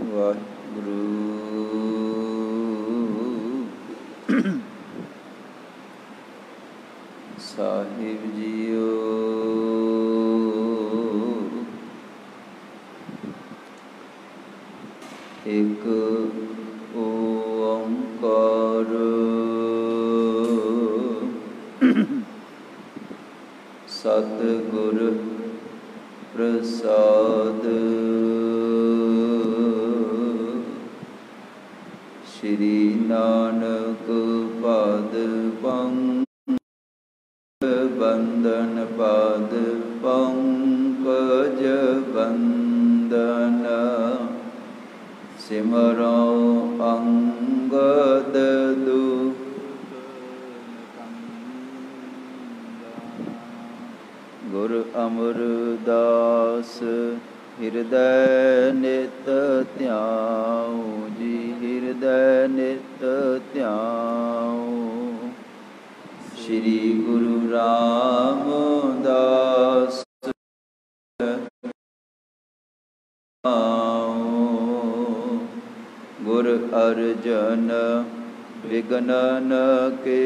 ਵਾਹਿਗੁਰੂ ਸਾਹਿਬ JIO. ਇੱਕ ਓੰਕਾਰ ਸਤਿਗੁਰ ਪ੍ਰਸਾਦ। ਸ਼੍ਰੀ ਨਾਨਕ ਪਦ ਬੰਦਨ ਪਦ ਪੰਕਜ ਬੰਦਨ। ਸਿਮਰੋ ਅੰਗਦ ਦੁਖ ਗੁਰ ਅਮਰਦਾਸ ਹਿਰਦੈ ਨਿਤ ਧਿਆਉ ਜੀ। ਹਿਰਦੈ ਨਿਤ ਧਿਆਉ। ਸ਼੍ਰੀ ਗੁਰੂ ਰਾਮਦਾਸ ਗੁਰ ਅਰਜਨ ਵਿਗਨਨ ਕੇ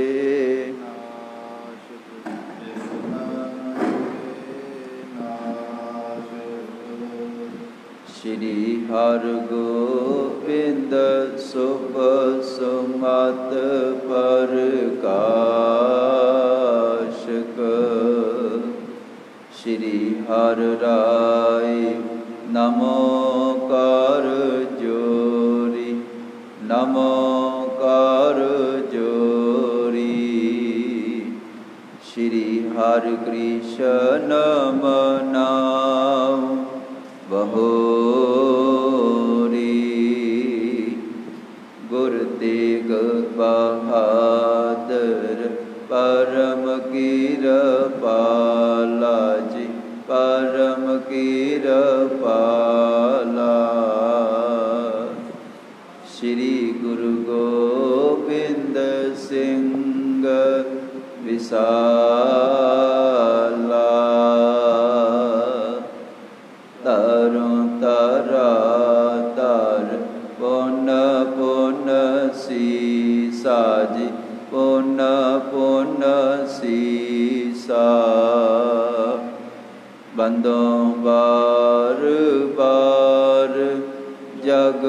ਸ਼੍ਰੀ ਹਰਿਗੋਬਿੰਦ ਸੁਭ ਸੁਮਤ ਪ੍ਰਕਾਸ਼ਕ। ਸ਼੍ਰੀ ਹਰਿ ਰਾਇ ਨਮੋ ਕਰ ਜੋਰੀ। ਨਮੋ ਕਰ ਜੋਰੀ। ਸ਼੍ਰੀ ਹਰਿ ਕ੍ਰਿਸ਼ਨ ਮਨਾਉ ਬਹੋਰੀ। ਗੁਰ ਤੇਗ ਬਹਾਦਰ ਪਰਮ ਕਿਰਪਾਲਾ ਜੀ। ਪਰਮ ਕਿਰਪਾਲਾ। ਸ਼੍ਰੀ ਗੁਰੂ ਗੋਬਿੰਦ ਸਿੰਘ ਵਿਸਾਲਾ। ਤਰੁ ਤਰਾ ਤਰ ਪੁਨ ਪੁਨ ਸੀਸਾ ਜੀ। ਪੁਨ ਪੁਨ ਸੀਸਾ। ਬੰਦੋਂ ਬਾਰ ਬਾਰ ਜਗਦੀਸ਼ਾ।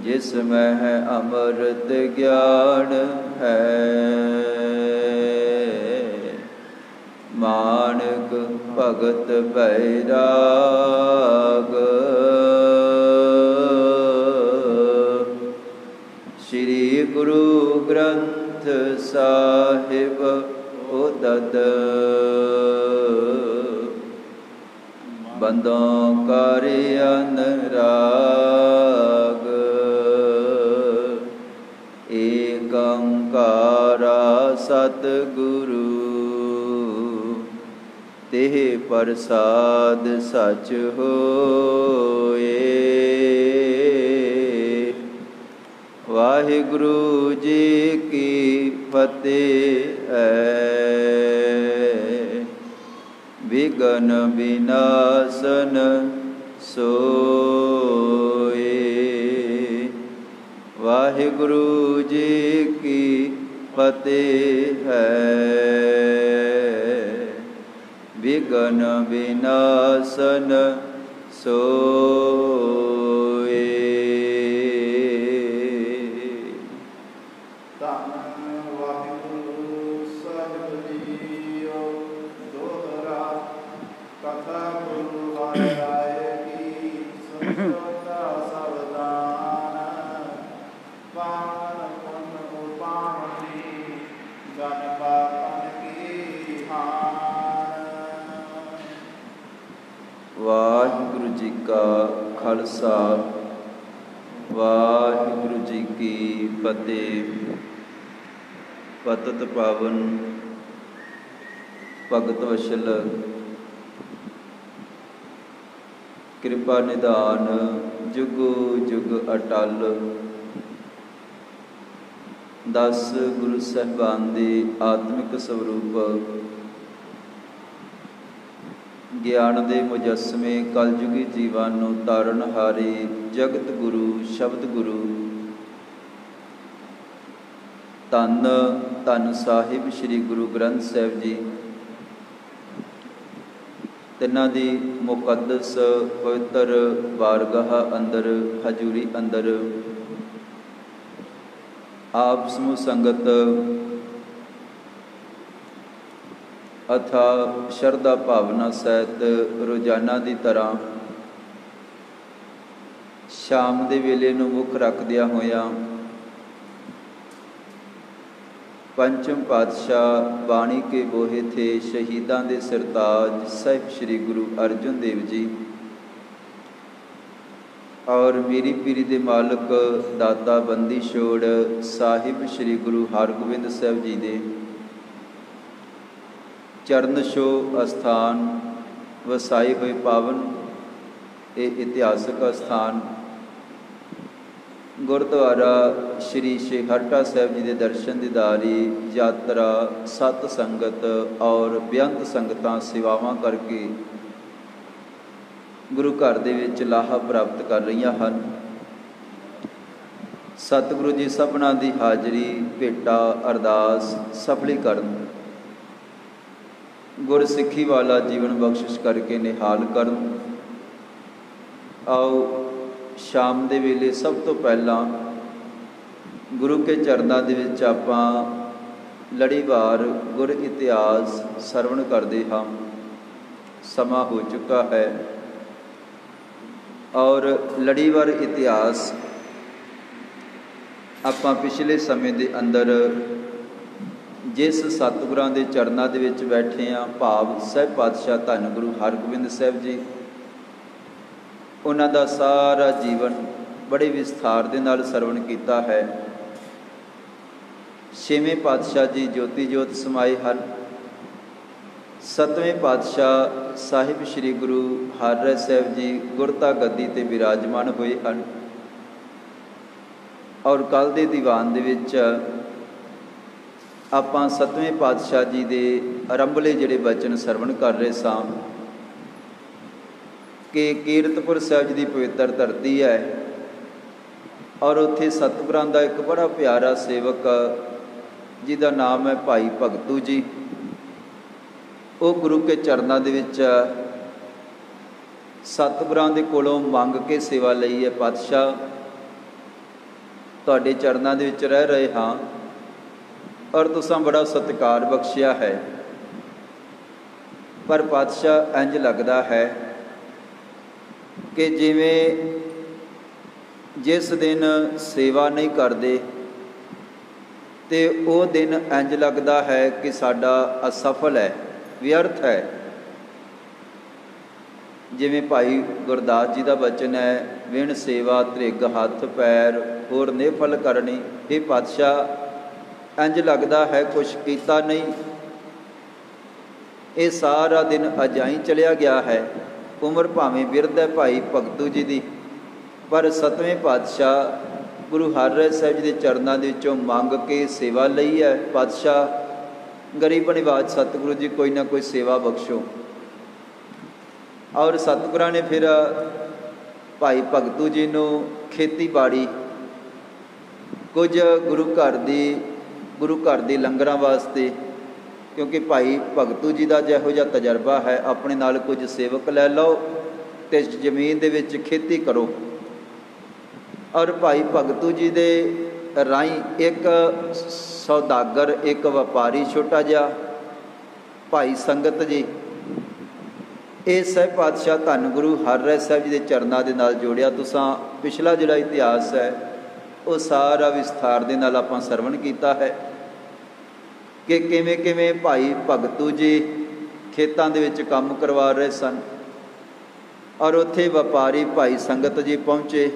ਜਿਸ ਮਹਿ ਅੰਮ੍ਰਿਤ ਗਿਆਨ ਹੈ। ਮਾਨਕ ਭਗਤ ਬੈਰਾਗ। ਸ਼੍ਰੀ ਗੁਰੂ ਗ੍ਰੰਥ ਸਾਹਿਬ ਉਦਦ। ਬੰਦੋਂ ਕਰ ਅਨਰਾਗ। ਏਕ ਓੰਕਾਰਾ ਸਤਿਗੁਰੂ ਤਿਹ ਪ੍ਰਸਾਦ ਸਚ ਹੋਏ। ਵਾਹਿਗੁਰੂ ਜੀ ਕੀ ਫਤਿਹ। ਵਿਘਨ ਵਿਨਾਸ਼ਨ ਸੋਏ। ਵਾਹਿਗੁਰੂ ਜੀ ਕੀ ਫਤਿਹ। ਵਿਘਨ ਵਿਨਾਸ਼ਨ ਸੋਏ। ਵਾਹਿਗੁਰੂ ਜੀ ਕਾ ਖਾਲਸਾ ਵਾਹਿਗੁਰੂ ਜੀ ਕੀ ਫਤਿਹ। ਪਤਿਤ ਪਾਵਨ ਭਗਤ ਵਸ਼ਲ ਕਿਰਪਾ ਨਿਧਾਨ, ਜੁਗ ਜੁਗ ਅਟਲ। 10 ਗੁਰੂ ਸਾਹਿਬਾਨ ਦੇ ਆਤਮਿਕ ਸਰੂਪ ਗਿਆਨ ਦੇ ਮੁਜੱਸਮੇ ਕਲਯੁਗੀ ਜੀਵਾਂ ਨੂੰ ਤਾਰਨਹਾਰੇ ਜਗਤ ਗੁਰੂ ਸ਼ਬਦ ਗੁਰੂ ਧੰਨ ਧੰਨ ਸਾਹਿਬ ਸ੍ਰੀ ਗੁਰੂ ਗ੍ਰੰਥ ਸਾਹਿਬ ਜੀ, ਤਿੰਨਾਂ ਦੀ ਮੁਕੱਦਸ ਪਵਿੱਤਰ ਬਾਰਗਾਹ ਅੰਦਰ ਹਜ਼ੂਰੀ ਅੰਦਰ ਆਪ ਸਮੂਹ ਸੰਗਤ ਅਥਾ ਸ਼ਰਧਾ ਭਾਵਨਾ ਸਹਿਤ ਰੋਜ਼ਾਨਾ ਦੀ ਤਰ੍ਹਾਂ ਸ਼ਾਮ ਦੇ ਵੇਲੇ ਨੂੰ ਮੁੱਖ ਰੱਖਦਿਆਂ ਹੋਇਆਂ ਪੰਚਮ ਪਾਤਸ਼ਾਹ ਬਾਣੀ ਕੇ ਬੋਹੇ ਥੇ ਸ਼ਹੀਦਾਂ ਦੇ ਸਰਤਾਜ ਸਾਹਿਬ ਸ੍ਰੀ ਗੁਰੂ ਅਰਜਨ ਦੇਵ ਜੀ ਔਰ ਮੇਰੀ ਪੀਰੀ ਦੇ ਮਾਲਕ ਦਾਤਾ ਬੰਦੀ ਛੋੜ ਸਾਹਿਬ ਸ੍ਰੀ ਗੁਰੂ ਹਰਗੋਬਿੰਦ ਸਾਹਿਬ ਜੀ ਦੇ ਚਰਨ ਛੋਹ ਅਸਥਾਨ ਵਸਾਏ ਹੋਏ ਪਾਵਨ ਇਹ ਇਤਿਹਾਸਕ ਅਸਥਾਨ ਗੁਰਦੁਆਰਾ ਸ਼੍ਰੀ ਹਰਟਾ ਸਾਹਿਬ ਜੀ ਦੇ ਦਰਸ਼ਨ ਦੀਦਾਰੀ ਯਾਤਰਾ ਸਤ ਸੰਗਤ ਔਰ ਬੇਅੰਤ ਸੰਗਤਾਂ ਸੇਵਾਵਾਂ ਕਰਕੇ ਗੁਰੂ ਘਰ ਦੇ ਵਿੱਚ ਲਾਹਾ ਪ੍ਰਾਪਤ ਕਰ ਰਹੀਆਂ ਹਨ। ਸਤਿਗੁਰੂ ਜੀ ਸਭਨਾਂ ਦੀ ਹਾਜ਼ਰੀ ਭੇਟਾ ਅਰਦਾਸ ਸਫਲੀ ਕਰਨ, ਗੁਰਸਿੱਖੀ ਵਾਲਾ ਜੀਵਨ ਬਖਸ਼ਿਸ਼ ਕਰਕੇ ਨਿਹਾਲ ਕਰਨ। ਆਓ ਸ਼ਾਮ ਦੇ ਵੇਲੇ ਸਭ ਤੋਂ ਪਹਿਲਾਂ ਗੁਰੂ ਕੇ ਚਰਨਾਂ ਦੇ ਵਿੱਚ ਆਪਾਂ ਲੜੀਵਾਰ ਗੁਰ ਇਤਿਹਾਸ ਸਰਵਣ ਕਰਦੇ ਹਾਂ। ਸਮਾਂ ਹੋ ਚੁੱਕਾ ਹੈ ਔਰ ਲੜੀਵਾਰ ਇਤਿਹਾਸ ਆਪਾਂ ਪਿਛਲੇ ਸਮੇਂ ਦੇ ਅੰਦਰ ਜਿਸ ਸਤਿਗੁਰਾਂ ਦੇ ਚਰਨਾਂ ਦੇ ਵਿੱਚ ਬੈਠੇ ਹਾਂ, ਭਾਵ ਸਾਹਿਬ ਪਾਤਸ਼ਾਹ ਧੰਨ ਗੁਰੂ ਹਰਗੋਬਿੰਦ ਸਾਹਿਬ ਜੀ, ਉਹਨਾਂ ਦਾ ਸਾਰਾ ਜੀਵਨ ਬੜੇ ਵਿਸਥਾਰ ਦੇ ਨਾਲ ਸਰਵਣ ਕੀਤਾ ਹੈ। ਛੇਵੇਂ ਪਾਤਸ਼ਾਹ ਜੀ ਜੋਤੀ ਜੋਤ ਸਮਾਏ ਹਨ। ਸੱਤਵੇਂ ਪਾਤਸ਼ਾਹ ਸਾਹਿਬ ਸ੍ਰੀ ਗੁਰੂ ਹਰਿਰਾਏ ਸਾਹਿਬ ਜੀ ਗੁਰਤਾ ਗੱਦੀ 'ਤੇ ਬਿਰਾਜਮਾਨ ਹੋਏ ਹਨ ਔਰ ਕੱਲ੍ਹ ਦੇ ਦੀਵਾਨ ਦੇ ਵਿੱਚ ਆਪਾਂ ਸੱਤਵੇਂ ਪਾਤਸ਼ਾਹ ਜੀ ਦੇ ਆਰੰਭਲੇ ਜਿਹੜੇ ਬਚਨ ਸਰਵਣ ਕਰ ਰਹੇ ਸਾਂ ਕਿ ਕੀਰਤਪੁਰ ਸਾਹਿਬ ਜੀ ਦੀ ਪਵਿੱਤਰ ਧਰਤੀ ਹੈ ਔਰ ਉੱਥੇ ਸਤਿਗੁਰਾਂ ਦਾ ਇੱਕ ਬੜਾ ਪਿਆਰਾ ਸੇਵਕ ਜਿਹਦਾ ਨਾਮ ਹੈ ਭਾਈ ਭਗਤੂ ਜੀ, ਉਹ ਗੁਰੂ ਕੇ ਚਰਨਾਂ ਦੇ ਵਿੱਚ ਸਤਿਗੁਰਾਂ ਦੇ ਕੋਲੋਂ ਮੰਗ ਕੇ ਸੇਵਾ ਲਈ ਹੈ। ਪਾਤਸ਼ਾਹ, ਤੁਹਾਡੇ ਚਰਨਾਂ ਦੇ ਵਿੱਚ ਰਹਿ ਰਹੇ ਹਾਂ ਔਰ ਤੁਸੀਂ ਬੜਾ ਸਤਿਕਾਰ ਬਖਸ਼ਿਆ ਹੈ, ਪਰ ਪਾਤਸ਼ਾਹ ਇੰਝ ਲੱਗਦਾ ਹੈ ਕਿ ਜਿਵੇਂ ਜਿਸ ਦਿਨ ਸੇਵਾ ਨਹੀਂ ਕਰਦੇ ਤੇ ਉਹ ਦਿਨ ਇੰਝ ਲੱਗਦਾ ਹੈ ਕਿ ਸਾਡਾ ਅਸਫਲ ਹੈ, ਵਿਅਰਥ ਹੈ। ਜਿਵੇਂ ਭਾਈ ਗੁਰਦਾਸ ਜੀ ਦਾ ਬਚਨ ਹੈ, ਵਿਣ ਸੇਵਾ ਤ੍ਰਿਗ ਹੱਥ ਪੈਰ ਹੋਰ ਨਿਫਲ ਕਰਨੀ। ਇਹ ਪਾਤਸ਼ਾਹ ਇੰਝ ਲੱਗਦਾ ਹੈ ਕੁਛ ਕੀਤਾ ਨਹੀਂ, ਇਹ ਸਾਰਾ ਦਿਨ ਅਜਾਈਂ ਚਲਿਆ ਗਿਆ ਹੈ। ਉਮਰ ਭਾਵੇਂ ਬਿਰਧ ਹੈ ਭਾਈ ਭਗਤੂ ਜੀ ਦੀ, ਪਰ ਸੱਤਵੇਂ ਪਾਤਸ਼ਾਹ ਗੁਰੂ ਹਰਿਰਾਏ ਸਾਹਿਬ ਜੀ ਦੇ ਚਰਨਾਂ ਦੇ ਵਿੱਚੋਂ ਮੰਗ ਕੇ ਸੇਵਾ ਲਈ ਹੈ। ਪਾਤਸ਼ਾਹ, ਗਰੀਬ ਨਿਵਾਜ ਸਤਿਗੁਰੂ ਜੀ ਕੋਈ ਨਾ ਕੋਈ ਸੇਵਾ ਬਖਸ਼ੋ। ਔਰ ਸਤਿਗੁਰਾਂ ਨੇ ਫਿਰ ਭਾਈ ਭਗਤੂ ਜੀ ਨੂੰ ਖੇਤੀਬਾੜੀ, ਕੁਝ ਗੁਰੂ ਘਰ ਦੇ ਲੰਗਰਾਂ ਵਾਸਤੇ, ਕਿਉਂਕਿ ਭਾਈ ਭਗਤੂ ਜੀ ਦਾ ਜਿਹੋ ਜਿਹਾ ਤਜਰਬਾ ਹੈ, ਆਪਣੇ ਨਾਲ ਕੁਝ ਸੇਵਕ ਲੈ ਲਓ ਅਤੇ ਜ਼ਮੀਨ ਦੇ ਵਿੱਚ ਖੇਤੀ ਕਰੋ। ਔਰ ਭਾਈ ਭਗਤੂ ਜੀ ਦੇ ਰਾਹੀਂ ਇੱਕ ਸੌਦਾਗਰ, ਇੱਕ ਵਪਾਰੀ ਛੋਟਾ ਜਿਹਾ ਭਾਈ ਸੰਗਤ ਜੀ, ਇਹ ਸਾਹਿਬ ਪਾਤਸ਼ਾਹ ਧੰਨ ਗੁਰੂ ਹਰਿਰਾਏ ਸਾਹਿਬ ਜੀ ਦੇ ਚਰਨਾਂ ਦੇ ਨਾਲ ਜੋੜਿਆ। ਤੁਸਾਂ ਪਿਛਲਾ ਜਿਹੜਾ ਇਤਿਹਾਸ ਹੈ ਉਹ ਸਾਰਾ ਵਿਸਥਾਰ ਦੇ ਨਾਲ ਆਪਾਂ ਸਰਵਣ ਕੀਤਾ ਹੈ ਕਿ ਕਿਵੇਂ ਕਿਵੇਂ ਭਾਈ ਭਗਤੂ ਜੀ ਖੇਤਾਂ ਦੇ ਵਿੱਚ ਕੰਮ ਕਰਵਾ ਰਹੇ ਸਨ ਔਰ ਉੱਥੇ ਵਪਾਰੀ ਭਾਈ ਸੰਗਤ ਜੀ ਪਹੁੰਚੇ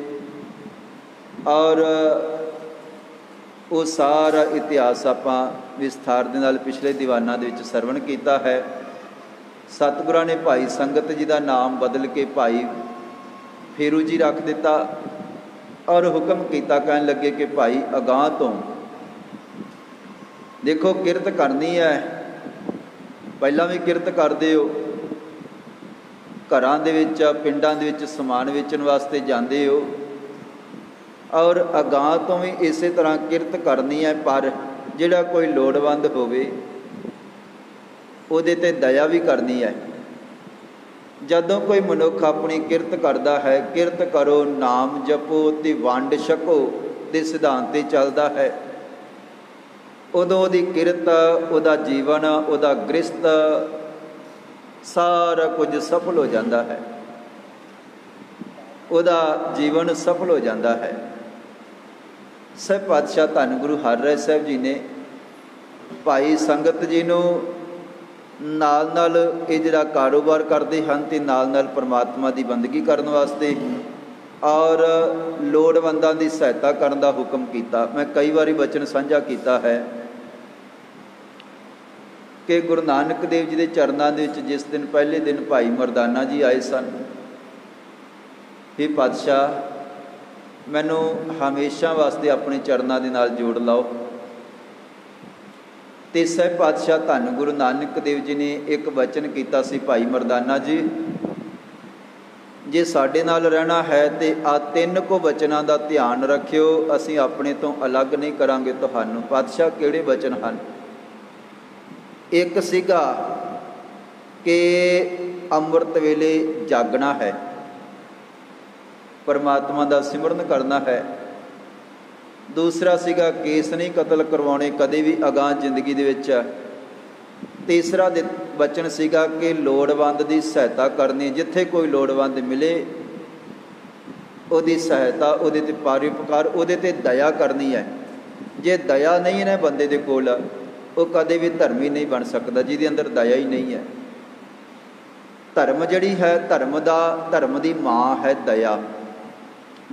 ਔਰ ਉਹ ਸਾਰਾ ਇਤਿਹਾਸ ਆਪਾਂ ਵਿਸਥਾਰ ਦੇ ਨਾਲ ਪਿਛਲੇ ਦੀਵਾਨਾਂ ਦੇ ਵਿੱਚ ਸਰਵਣ ਕੀਤਾ ਹੈ। ਸਤਿਗੁਰਾਂ ਨੇ ਭਾਈ ਸੰਗਤ ਜੀ ਦਾ ਨਾਮ ਬਦਲ ਕੇ ਭਾਈ ਫੇਰੂ ਜੀ ਰੱਖ ਦਿੱਤਾ ਔਰ ਹੁਕਮ ਕੀਤਾ, ਕਹਿਣ ਲੱਗੇ ਕਿ ਭਾਈ ਅਗਾਂਹ ਤੋਂ देखो किरत करनी है, पहला भी किरत करते हो, घरां दे विच पिंडां दे विच समान वेचण वास्ते जांदे हो, और अगां तो भी इस तरह किरत करनी है। पर जिहड़ा कोई लोड़वंद होवे उहदे ते दया भी करनी है। जदों कोई मनुख अपनी किरत करता है, किरत करो नाम जपो ते वंड छको दे सिद्धांत ते चलता है, उदों उहदी किरत, उहदा जीवन, उहदा गृहस्थ सारा कुछ सफल हो जाता है, उहदा जीवन सफल हो जाता है। सह पातशाह धन गुरु हरराय साहब जी ने भाई संगत जी नूं नाल नाल ये जिहड़ा कारोबार करते हैं ते नाल नाल परमात्मा की बंदगी करने वास्ते और लोड़वंदां की सहायता करने का हुक्म किया। मैं कई बारी वचन साझा किया है कि गुरु नानक देव जी के चरणों के विच जिस दिन पहले दिन भाई मरदाना जी आए सन, हे पातशाह मैनू हमेशा वास्ते अपने चरणों के नाल जोड़ लाओ। तो सह पातशाह धन गुरु नानक देव जी ने एक वचन किया सी, भाई मरदाना जी जे साडे नाल रहना है तो आ 3 को वचनों का ध्यान रखियो, असीं अपने तो अलग नहीं करांगे तुहानूं। पातशाह किहड़े वचन हैं? एक सीगा कि अमृत वेले जागना है, परमात्मा का सिमरन करना है। दूसरा सीगा केस नहीं कतल करवाने कदे भी अगां जिंदगी दे विच। तीसरा वचन सीगा कि लोड़वंद की सहायता करनी, जिथे कोई लोड़वंद मिले उहदी सहायता, उहदे ते परोपकार, उहदे ते दया करनी है। जे दया नहीं है बंदे दे कोल, वो कदे भी धर्मी नहीं बन सकता, जिहदे अंदर दया ही नहीं है। धर्म जिहड़ी है, धर्म की मां है दया।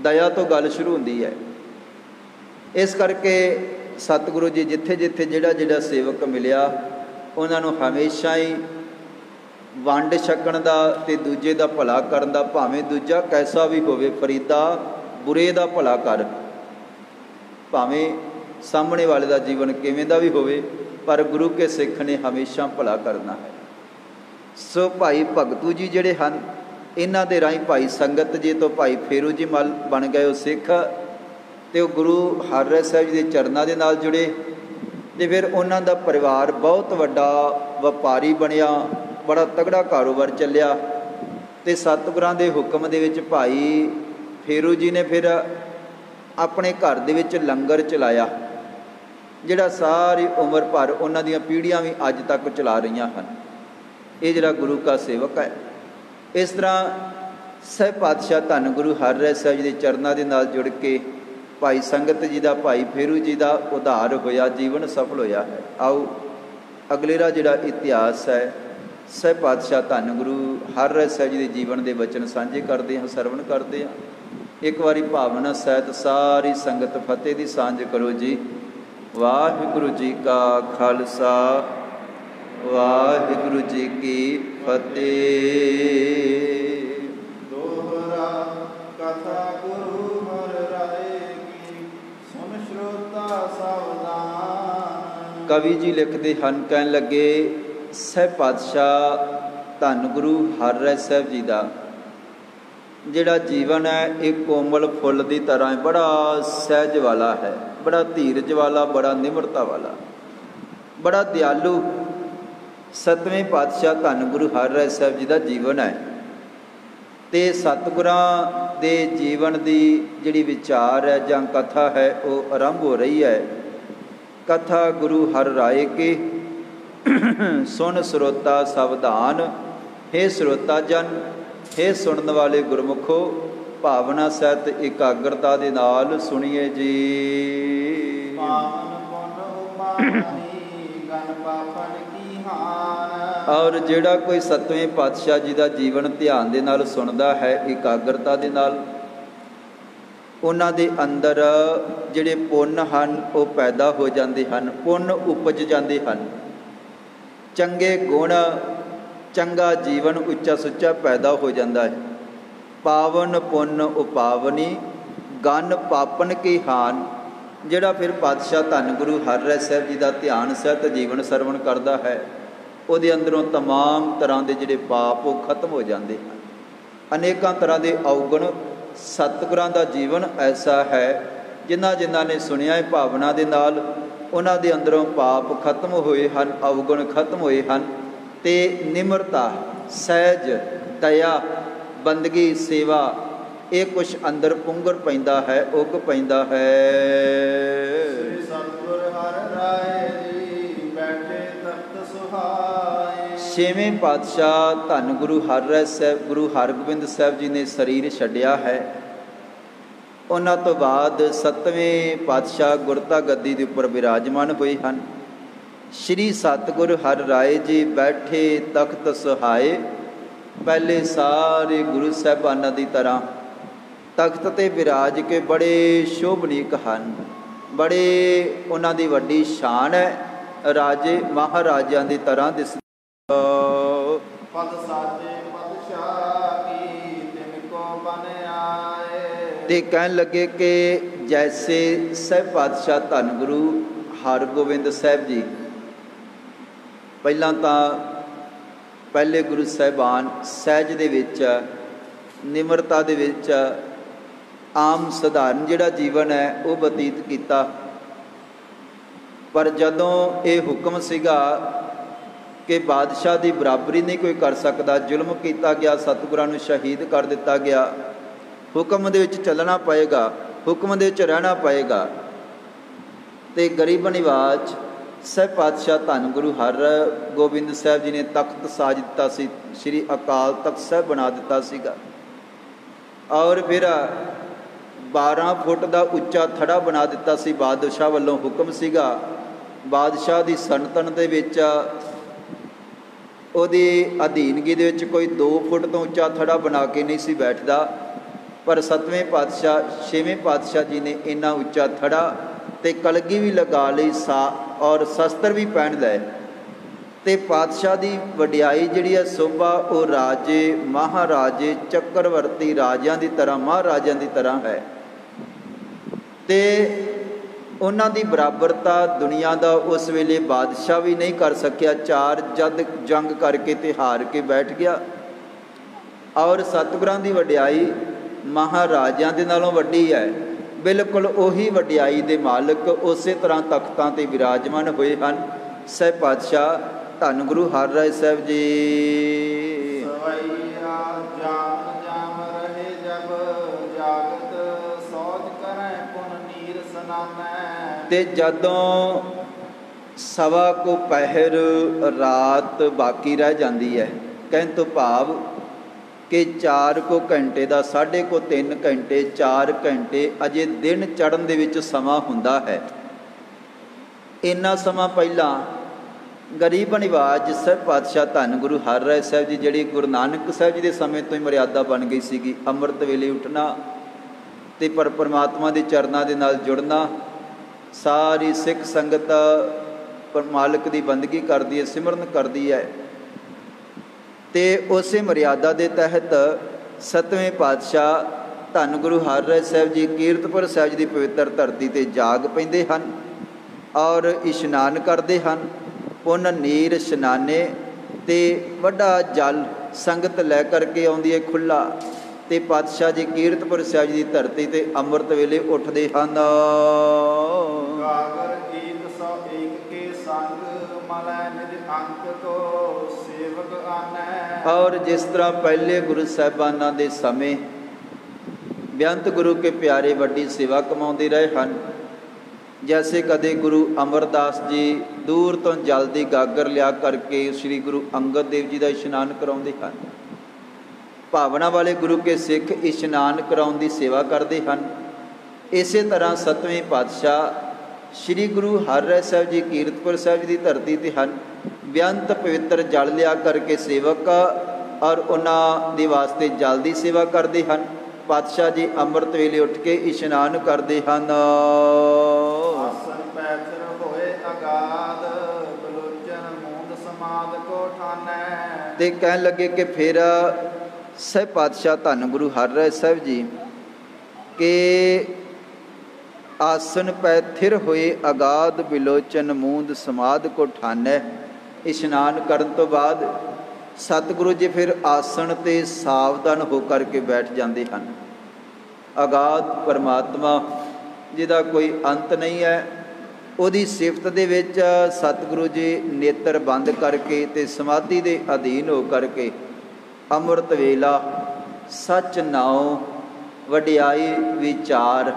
दया तो गल शुरू होंदी है। इस करके सतगुरु जी जिथे जिथे जिहड़ा जिहड़ा सेवक मिलिया उन्होंने हमेशा ही वंड छकण दा ते दूजे दा भला करन दा, भावें दूजा कैसा भी होवे, फरीदा बुरे दा भला कर, भावें सामने वाले दा जीवन किवें दा भी होवे, पर गुरु के सिख ने हमेशा भला करना है। सो भाई भगतू जी जिहड़े हन, इन्हां दे राहीं भाई संगत जी तो भाई फेरू जी मल बन गए वो सिख, तो गुरु हरराय साहब जी के चरणों के नाल जुड़े। तो फिर उन्हों का परिवार बहुत वड्डा व्यापारी बनया, बड़ा तगड़ा कारोबार चलिया। तो सतगुरां दे हुक्म दे विच भाई फेरू जी ने फिर अपने घर दे विच लंगर चलाया, जिहड़ा सारी उम्र भर उन्हां दीयां पीढ़ियां भी अज तक चला रही हैं। ये जिहड़ा गुरु का सेवक है। इस तरह सह पातशाह धन गुरु हरराय साहब जी के चरणों के नाल जुड़ के भाई संगत जी का, भाई फेरू जी का उद्धार होया, जीवन सफल होया है। आओ अगलेरा जिहड़ा इतिहास है सह पातशाह धन गुरु हरराय साहब जी के जीवन के वचन साझे करते हैं, सरवण करते हैं। एक बारी भावना सहित सारी संगत फतेह की सांझ करो जी। वाहिगुरू जी का खालसा, वाहिगुरू जी की फतेह। दोहरा कथा गुरु हरराय की, सुन श्रोता सावधान। कवि जी लिखते हैं, कहन लगे सह पातशाह धन गुरु हरराय साहब जी का जिहड़ा जीवन है एक कोमल फुल की तरह बड़ा सहज वाला है, बड़ा धीरज वाला, बड़ा निमरता वाला, बड़ा दयालु। सतवें पातशाह धन गुरु हरराय साहब जी का जीवन है। तो सतगुरां दे जीवन की जिहड़ी विचार है जां कथा है वो आरंभ हो रही है। कथा गुरु हरराय की सुन श्रोता सावधान। हे श्रोता जन, हे सुनने वाले गुरमुखो, भावना सहित एकाग्रता दे नाल सुनिए जी। और जिहड़ा कोई सतवें पातशाह जी का जीवन ध्यान दे नाल सुनदा है, एकाग्रता दे नाल, उन्हां दे अंदर जिहड़े पुण्य हन वो पैदा हो जाते हैं, पुण्य उपज जाते हैं, चंगे गुण, चंगा जीवन उच्चा सुच्चा पैदा हो जाता है। पावन पुण्य उपावनी, गन पापन की हान, ਜਿਹੜਾ ਫਿਰ ਪਾਤਸ਼ਾਹ ਧੰਨ ਗੁਰੂ ਹਰਿਰਾਏ ਸਾਹਿਬ ਜੀ ਦਾ ਧਿਆਨ ਸਹਿਤ ਜੀਵਨ ਸਰਵਣ ਕਰਦਾ ਹੈ, ਉਹਦੇ ਅੰਦਰੋਂ ਤਮਾਮ ਤਰ੍ਹਾਂ ਦੇ ਜਿਹੜੇ ਪਾਪ ਉਹ ਖਤਮ ਹੋ ਜਾਂਦੇ ਹਨ। ਅਨੇਕਾਂ ਤਰ੍ਹਾਂ ਦੇ ਔਗਣ, ਸਤਿਗੁਰਾਂ ਦਾ ਜੀਵਨ ਐਸਾ ਹੈ, ਜਿਨ੍ਹਾਂ ਨੇ ਸੁਣਿਆ ਹੈ ਭਾਵਨਾ ਦੇ ਨਾਲ, ਉਹਨਾਂ ਦੇ ਅੰਦਰੋਂ ਪਾਪ ਖਤਮ ਹੋਏ ਹਨ, ਔਗਣ ਖਤਮ ਹੋਏ ਹਨ, ਅਤੇ ਨਿਮਰਤਾ, ਸਹਿਜ, ਦਇਆ, ਬੰਦਗੀ, ਸੇਵਾ, ਇਹ ਕੁਛ ਅੰਦਰ ਪੁੰਗਰ ਪੈਂਦਾ ਹੈ, ਉੱਗ ਪੈਂਦਾ ਹੈ। ਸ੍ਰੀ ਸਤਿਗੁਰ ਹਰਿਰਾਏ ਜੀ ਬੈਠੇ ਤਖਤ ਸੁਹਾਏ। ਛੇਵੇਂ ਪਾਤਸ਼ਾਹ ਧੰਨ ਗੁਰੂ ਹਰਿਰਾਏ ਸਾਹਿਬ, ਗੁਰੂ ਹਰਗੋਬਿੰਦ ਸਾਹਿਬ ਜੀ ਨੇ ਸਰੀਰ ਛੱਡਿਆ ਹੈ। ਉਹਨਾਂ ਤੋਂ ਬਾਅਦ ਸੱਤਵੇਂ ਪਾਤਸ਼ਾਹ ਗੁਰਤਾ ਗੱਦੀ ਦੇ ਉੱਪਰ ਵਿਰਾਜਮਾਨ ਹੋਏ ਹਨ। ਸ਼੍ਰੀ ਸਤਿਗੁਰ ਹਰਿਰਾਏ ਜੀ ਬੈਠੇ ਤਖਤ ਸੁਹਾਏ। ਪਹਿਲੇ ਸਾਰੇ ਗੁਰੂ ਸਾਹਿਬਾਨਾਂ ਦੀ ਤਰ੍ਹਾਂ ਤਖਤ 'ਤੇ ਵਿਰਾਜ ਕੇ ਬੜੇ ਸ਼ੋਭਨੀਕ ਹਨ, ਬੜੇ ਉਹਨਾਂ ਦੀ ਵੱਡੀ ਸ਼ਾਨ ਹੈ, ਰਾਜੇ ਮਹਾਰਾਜਿਆਂ ਦੀ ਤਰ੍ਹਾਂ ਦਿਸਦੇ। ਪਦ ਸਾਜੇ ਪਦਸ਼ਾਹ ਕੀ ਤਿਨ ਕੋ ਬਨ ਆਏ। ਤੇ ਕਹਿਣ ਲੱਗੇ ਕਿ ਜੈਸੇ ਸਹਿਬ ਪਾਤਸ਼ਾਹ ਧੰਨ ਗੁਰੂ ਹਰਗੋਬਿੰਦ ਸਾਹਿਬ ਜੀ, ਪਹਿਲਾਂ ਤਾਂ ਪਹਿਲੇ ਗੁਰੂ ਸਾਹਿਬਾਨ ਸਹਿਜ ਦੇ ਵਿੱਚ, ਨਿਮਰਤਾ ਦੇ ਵਿੱਚ, ਆਮ ਸਧਾਰਨ ਜਿਹੜਾ ਜੀਵਨ ਹੈ ਉਹ ਬਤੀਤ ਕੀਤਾ। ਪਰ ਜਦੋਂ ਇਹ ਹੁਕਮ ਸੀਗਾ ਕਿ ਬਾਦਸ਼ਾਹ ਦੀ ਬਰਾਬਰੀ ਨਹੀਂ ਕੋਈ ਕਰ ਸਕਦਾ, ਜ਼ੁਲਮ ਕੀਤਾ ਗਿਆ, ਸਤਿਗੁਰਾਂ ਨੂੰ ਸ਼ਹੀਦ ਕਰ ਦਿੱਤਾ ਗਿਆ, ਹੁਕਮ ਦੇ ਵਿੱਚ ਚੱਲਣਾ ਪਏਗਾ, ਹੁਕਮ ਦੇ ਵਿੱਚ ਰਹਿਣਾ ਪਏਗਾ। ਅਤੇ ਗਰੀਬ ਨਿਵਾਜ ਸਹਿਬ ਪਾਤਸ਼ਾਹ ਧੰਨ ਗੁਰੂ ਹਰਗੋਬਿੰਦ ਸਾਹਿਬ ਜੀ ਨੇ ਤਖਤ ਸਾਜ ਦਿੱਤਾ ਸੀ, ਸ਼੍ਰੀ ਅਕਾਲ ਤਖਤ ਸਾਹਿਬ ਬਣਾ ਦਿੱਤਾ ਸੀਗਾ। ਔਰ ਫਿਰ 12 ਫੁੱਟ ਦਾ ਉੱਚਾ ਥੜਾ ਬਣਾ ਦਿੱਤਾ ਸੀ, ਬਾਦਸ਼ਾਹ ਵੱਲੋਂ ਹੁਕਮ ਸੀਗਾ। ਬਾਦਸ਼ਾਹ ਦੀ ਸਲਤਨਤ ਦੇ ਵਿੱਚ ਉਹਦੀ ਅਧੀਨਗੀ ਦੇ ਵਿੱਚ ਕੋਈ 2 ਫੁੱਟ ਤੋਂ ਉੱਚਾ ਥੜਾ ਬਣਾ ਕੇ ਨਹੀਂ ਸੀ ਬੈਠਦਾ, ਪਰ 7ਵੇਂ ਪਾਤਸ਼ਾਹ 6ਵੇਂ ਪਾਤਸ਼ਾਹ ਜੀ ਨੇ ਇੰਨਾ ਉੱਚਾ ਥੜਾ ਅਤੇ ਕਲਗੀ ਵੀ ਲਗਾ ਲਈ, ਔਰ ਸ਼ਸਤਰ ਵੀ ਪਹਿਨ ਲਏ। ਅਤੇ ਪਾਤਸ਼ਾਹ ਦੀ ਵਡਿਆਈ ਜਿਹੜੀ ਹੈ, ਸੋਭਾ, ਉਹ ਰਾਜੇ ਮਹਾਰਾਜੇ ਚੱਕਰਵਰਤੀ ਰਾਜਿਆਂ ਦੀ ਤਰ੍ਹਾਂ, ਮਹਾਰਾਜਿਆਂ ਦੀ ਤਰ੍ਹਾਂ ਹੈ। ਅਤੇ ਉਹਨਾਂ ਦੀ ਬਰਾਬਰਤਾ ਦੁਨੀਆ ਦਾ ਉਸ ਵੇਲੇ ਬਾਦਸ਼ਾਹ ਵੀ ਨਹੀਂ ਕਰ ਸਕਿਆ। 4 ਜੰਗ ਕਰਕੇ ਤੇ ਹਾਰ ਕੇ ਬੈਠ ਗਿਆ। ਔਰ ਸਤਿਗੁਰਾਂ ਦੀ ਵਡਿਆਈ ਮਹਾਰਾਜਿਆਂ ਦੇ ਨਾਲੋਂ ਵੱਡੀ ਹੈ, ਬਿਲਕੁਲ ਉਹੀ ਵਡਿਆਈ ਦੇ ਮਾਲਕ ਉਸੇ ਤਰ੍ਹਾਂ ਤਖਤਾਂ 'ਤੇ ਵਿਰਾਜਮਾਨ ਹੋਏ ਹਨ ਸਹਿਬ ਪਾਤਸ਼ਾਹ ਧੰਨ ਗੁਰੂ ਹਰਿਰਾਏ ਸਾਹਿਬ ਜੀ। ਸਵਈਆ ਜਾਮ ਜਾਮ ਰਹੇ ਜਬ ਜਾਗਤ ਸੋਚ ਕਰੈ ਪੁਨ ਨੀਰ ਸਨਾਨੈ। ਅਤੇ ਜਦੋਂ 1.25 ਕੁ ਪਹਿਰ ਰਾਤ ਬਾਕੀ ਰਹਿ ਜਾਂਦੀ ਹੈ, ਕਹਿਣ ਤੋਂ ਭਾਵ ਕਿ 4 ਕੁ ਘੰਟੇ ਦਾ, 3.5 ਘੰਟੇ, 4 ਘੰਟੇ ਅਜੇ ਦਿਨ ਚੜ੍ਹਨ ਦੇ ਵਿੱਚ ਸਮਾਂ ਹੁੰਦਾ ਹੈ। ਇੰਨਾ ਸਮਾਂ ਪਹਿਲਾਂ ਗਰੀਬ ਨਿਵਾਜ ਸਹਿਬ ਪਾਤਸ਼ਾਹ ਧੰਨ ਗੁਰੂ ਹਰਿਰਾਏ ਸਾਹਿਬ ਜੀ, ਜਿਹੜੀ ਗੁਰੂ ਨਾਨਕ ਸਾਹਿਬ ਜੀ ਦੇ ਸਮੇਂ ਤੋਂ ਹੀ ਮਰਿਆਦਾ ਬਣ ਗਈ ਸੀਗੀ, ਅੰਮ੍ਰਿਤ ਵੇਲੇ ਉੱਠਣਾ ਅਤੇ ਪਰਮਾਤਮਾ ਦੇ ਚਰਨਾਂ ਦੇ ਨਾਲ ਜੁੜਨਾ। ਸਾਰੀ ਸਿੱਖ ਸੰਗਤ ਮਾਲਕ ਦੀ ਬੰਦਗੀ ਕਰਦੀ ਹੈ, ਸਿਮਰਨ ਕਰਦੀ ਹੈ। ਅਤੇ ਉਸੇ ਮਰਿਆਦਾ ਦੇ ਤਹਿਤ 7ਵੇਂ ਪਾਤਸ਼ਾਹ ਧੰਨ ਗੁਰੂ ਹਰਿਰਾਏ ਸਾਹਿਬ ਜੀ ਕੀਰਤਪੁਰ ਸਾਹਿਬ ਜੀ ਦੀ ਪਵਿੱਤਰ ਧਰਤੀ 'ਤੇ ਜਾਗ ਪੈਂਦੇ ਹਨ ਔਰ ਇਸ਼ਨਾਨ ਕਰਦੇ ਹਨ। ਪੁੰਨ ਨੀਰ ਇਸ਼ਨਾਨੇ, ਅਤੇ ਵੱਡਾ ਜਲ ਸੰਗਤ ਲੈ ਕਰਕੇ ਆਉਂਦੀ ਹੈ ਖੁੱਲ੍ਹਾ, ਅਤੇ ਪਾਤਸ਼ਾਹ ਜੀ ਕੀਰਤਪੁਰ ਸਾਹਿਬ ਜੀ ਦੀ ਧਰਤੀ 'ਤੇ ਅੰਮ੍ਰਿਤ ਵੇਲੇ ਉੱਠਦੇ ਹਨ। ਗਾਗਰ 101 ਕੇ ਸੰਗ ਮਲੈ ਨਿਜ ਅੰਕ ਕੋ ਸੇਵਕ ਆਨੈ। ਔਰ ਜਿਸ ਤਰ੍ਹਾਂ ਪਹਿਲੇ ਗੁਰੂ ਸਾਹਿਬਾਨਾਂ ਦੇ ਸਮੇਂ ਬੇਅੰਤ ਗੁਰੂ ਕੇ ਪਿਆਰੇ ਵੱਡੀ ਸੇਵਾ ਕਮਾਉਂਦੇ ਰਹੇ ਹਨ। ਜੈਸੇ ਕਦੇ ਗੁਰੂ ਅਮਰਦਾਸ ਜੀ ਦੂਰ ਤੋਂ ਜਲ ਦੀ ਗਾਗਰ ਲਿਆ ਕਰਕੇ ਸ਼੍ਰੀ ਗੁਰੂ ਅੰਗਦ ਦੇਵ ਜੀ ਦਾ ਇਸ਼ਨਾਨ ਕਰਾਉਂਦੇ ਹਨ। ਭਾਵਨਾ ਵਾਲੇ ਗੁਰੂ ਕੇ ਸਿੱਖ ਇਸ਼ਨਾਨ ਕਰਾਉਣ ਦੀ ਸੇਵਾ ਕਰਦੇ ਹਨ। ਇਸੇ ਤਰ੍ਹਾਂ 7ਵੇਂ ਪਾਤਸ਼ਾਹ ਸ਼੍ਰੀ ਗੁਰੂ ਹਰਿਰਾਏ ਸਾਹਿਬ ਜੀ ਕੀਰਤਪੁਰ ਸਾਹਿਬ ਜੀ ਦੀ ਧਰਤੀ 'ਤੇ ਹਨ। ਬੇਅੰਤ ਪਵਿੱਤਰ ਜਲ ਲਿਆ ਕਰਕੇ ਸੇਵਕ ਔਰ ਉਹਨਾਂ ਦੇ ਵਾਸਤੇ ਜਲ ਦੀ ਸੇਵਾ ਕਰਦੇ ਹਨ। ਪਾਤਸ਼ਾਹ ਜੀ ਅੰਮ੍ਰਿਤ ਵੇਲੇ ਉੱਠ ਕੇ ਇਸ਼ਨਾਨ ਕਰਦੇ ਹਨ। ਆਸਨ ਪੈਚਰ ਹੋਏ ਅਗਾਧ ਬਲੋਚਨ ਮੂੰਦ ਸਮਾਦ ਕੋ ਠਾਨੈ। ਤੇ ਕਹਿਣ ਲੱਗੇ ਕਿ ਫਿਰ ਸਹਿਬ ਪਾਤਸ਼ਾਹ ਧੰਨ ਗੁਰੂ ਹਰਿਰਾਏ ਸਾਹਿਬ ਜੀ ਕਿ ਆਸਨ ਪੈ ਥਿਰ ਹੋਏ ਅਗਾਧ ਬਿਲੋਚਨ ਮੂੰਦ ਸਮਾਧ ਕੋ ਠਾਨੈ। ਇਸ਼ਨਾਨ ਕਰਨ ਤੋਂ ਬਾਅਦ ਸਤਿਗੁਰੂ ਜੀ ਫਿਰ ਆਸਣ 'ਤੇ ਸਾਵਧਾਨ ਹੋ ਕਰਕੇ ਬੈਠ ਜਾਂਦੇ ਹਨ। ਅਗਾਧ ਪਰਮਾਤਮਾ ਜਿਹਦਾ ਕੋਈ ਅੰਤ ਨਹੀਂ ਹੈ, ਉਹਦੀ ਸਿਫਤ ਦੇ ਵਿੱਚ ਸਤਿਗੁਰੂ ਜੀ ਨੇਤਰ ਬੰਦ ਕਰਕੇ ਅਤੇ ਸਮਾਧੀ ਦੇ ਅਧੀਨ ਹੋ ਕਰਕੇ ਅੰਮ੍ਰਿਤ ਵੇਲਾ ਸੱਚ ਨਾਉ ਵਡਿਆਈ ਵਿਚਾਰ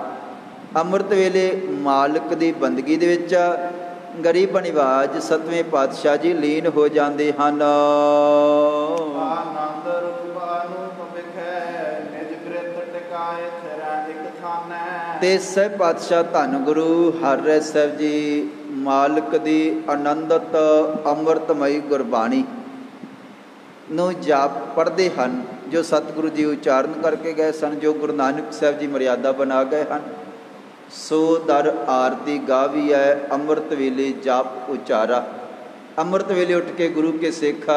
ਅੰਮ੍ਰਿਤ ਵੇਲੇ ਮਾਲਕ ਦੀ ਬੰਦਗੀ ਦੇ ਵਿੱਚ ਗਰੀਬ ਨਿਵਾਜ ਸਤਵੇਂ ਪਾਤਸ਼ਾਹ ਜੀ ਲੀਨ ਹੋ ਜਾਂਦੇ ਹਨ। ਆਨੰਦ ਰੂਪ ਅਨੂਪ ਵਿਖੇ ਨਿਜ ਬ੍ਰਿਤ ਟਿਕਾਏ ਥਿਰੈ ਇਕ ਥਾਨੈ। ਤੇ ਸਹਿਬ ਪਾਤਸ਼ਾਹ ਧੰਨ ਗੁਰੂ ਹਰਿ ਸਾਹਿਬ ਜੀ ਮਾਲਕ ਦੀ ਆਨੰਦਤ ਅੰਮ੍ਰਿਤਮਈ ਗੁਰਬਾਣੀ ਨੂੰ ਜਾਪ ਪੜ੍ਹਦੇ ਹਨ, ਜੋ ਸਤਿਗੁਰੂ ਜੀ ਉਚਾਰਨ ਕਰਕੇ ਗਏ ਸਨ, ਜੋ ਗੁਰੂ ਨਾਨਕ ਸਾਹਿਬ ਜੀ ਮਰਿਆਦਾ ਬਣਾ ਗਏ ਹਨ। ਸੋ ਦਰ ਆਰਤੀ ਗਾਵੀਐ ਅੰਮ੍ਰਿਤ ਵੇਲੇ ਜਾਪ ਉਚਾਰਾ। ਅੰਮ੍ਰਿਤ ਵੇਲੇ ਉੱਠ ਕੇ ਗੁਰੂ ਕੇ ਸਿੱਖ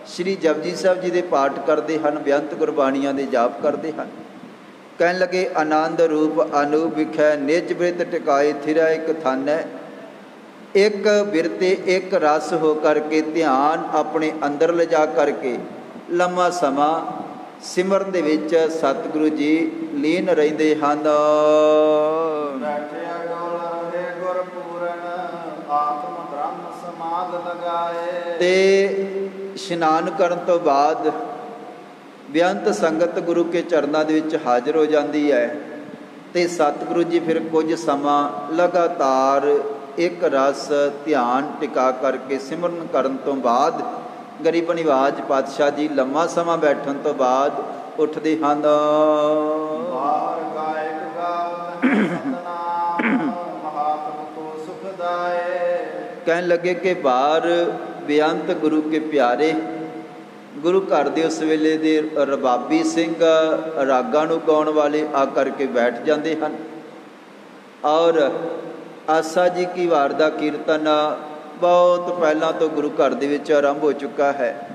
ਸ਼੍ਰੀ ਜਪਜੀ ਸਾਹਿਬ ਜੀ ਦੇ ਪਾਠ ਕਰਦੇ ਹਨ, ਬੇਅੰਤ ਗੁਰਬਾਣੀਆਂ ਦੇ ਜਾਪ ਕਰਦੇ ਹਨ। ਕਹਿਣ ਲੱਗੇ ਆਨੰਦ ਰੂਪ ਅਨੂਪ ਵਿਖੈ ਨਿਜ ਬ੍ਰਿਤ ਟਿਕਾਏ ਥਿਰੈ ਇਕ ਥਾਨੈ। ਇੱਕ ਬਿਰਤੇ ਇੱਕ ਰਸ ਹੋ ਕਰਕੇ ਧਿਆਨ ਆਪਣੇ ਅੰਦਰ ਲਿਜਾ ਕਰਕੇ ਲੰਮਾ ਸਮਾਂ ਸਿਮਰਨ ਦੇ ਵਿੱਚ ਸਤਿਗੁਰੂ ਜੀ ਲੀਨ ਰਹਿੰਦੇ ਹਨ। ਬੈਠਿਆ ਗੋਲ ਰਹੇ ਗੁਰ ਪੂਰਨ ਆਤਮ ਬ੍ਰਹਮ ਸਮਾਧ ਲਗਾਏ। ਤੇ ਇਸ਼ਨਾਨ ਕਰਨ ਤੋਂ ਬਾਅਦ ਬੇਅੰਤ ਸੰਗਤ ਗੁਰੂ ਕੇ ਚਰਨਾਂ ਦੇ ਵਿੱਚ ਹਾਜ਼ਰ ਹੋ ਜਾਂਦੀ ਹੈ ਤੇ ਸਤਿਗੁਰੂ ਜੀ ਫਿਰ ਕੁਝ ਸਮਾਂ ਲਗਾਤਾਰ ਇੱਕ ਰਸ ਧਿਆਨ ਟਿਕਾ ਕਰਕੇ ਸਿਮਰਨ ਕਰਨ ਤੋਂ ਬਾਅਦ ਗਰੀਬ ਨਿਵਾਜ ਪਾਤਸ਼ਾਹ ਜੀ ਲੰਮਾ ਸਮਾਂ ਬੈਠਣ ਤੋਂ ਬਾਅਦ ਉੱਠਦੇ ਹਨ। ਬਾਹਰ ਗਾਇਕ ਗਾਵਨ ਸਤਨਾਮ ਮਹਾਤਮ ਕੋ ਸੁਖਦਾਏ। ਕਹਿਣ ਲੱਗੇ ਕਿ ਬਾਹਰ ਬੇਅੰਤ ਗੁਰੂ ਕੇ ਪਿਆਰੇ ਗੁਰੂ ਘਰ ਦੇ ਉਸ ਵੇਲੇ ਦੇ ਰਬਾਬੀ ਸਿੰਘ ਰਾਗਾਂ ਨੂੰ ਗਾਉਣ ਵਾਲੇ ਆ ਕਰਕੇ ਬੈਠ ਜਾਂਦੇ ਹਨ ਔਰ ਆਸਾ ਜੀ ਕੀ ਵਾਰ ਦਾ ਕੀਰਤਨ ਬਹੁਤ ਪਹਿਲਾਂ ਤੋਂ ਗੁਰੂ ਘਰ ਦੇ ਵਿੱਚ ਆਰੰਭ ਹੋ ਚੁੱਕਾ ਹੈ।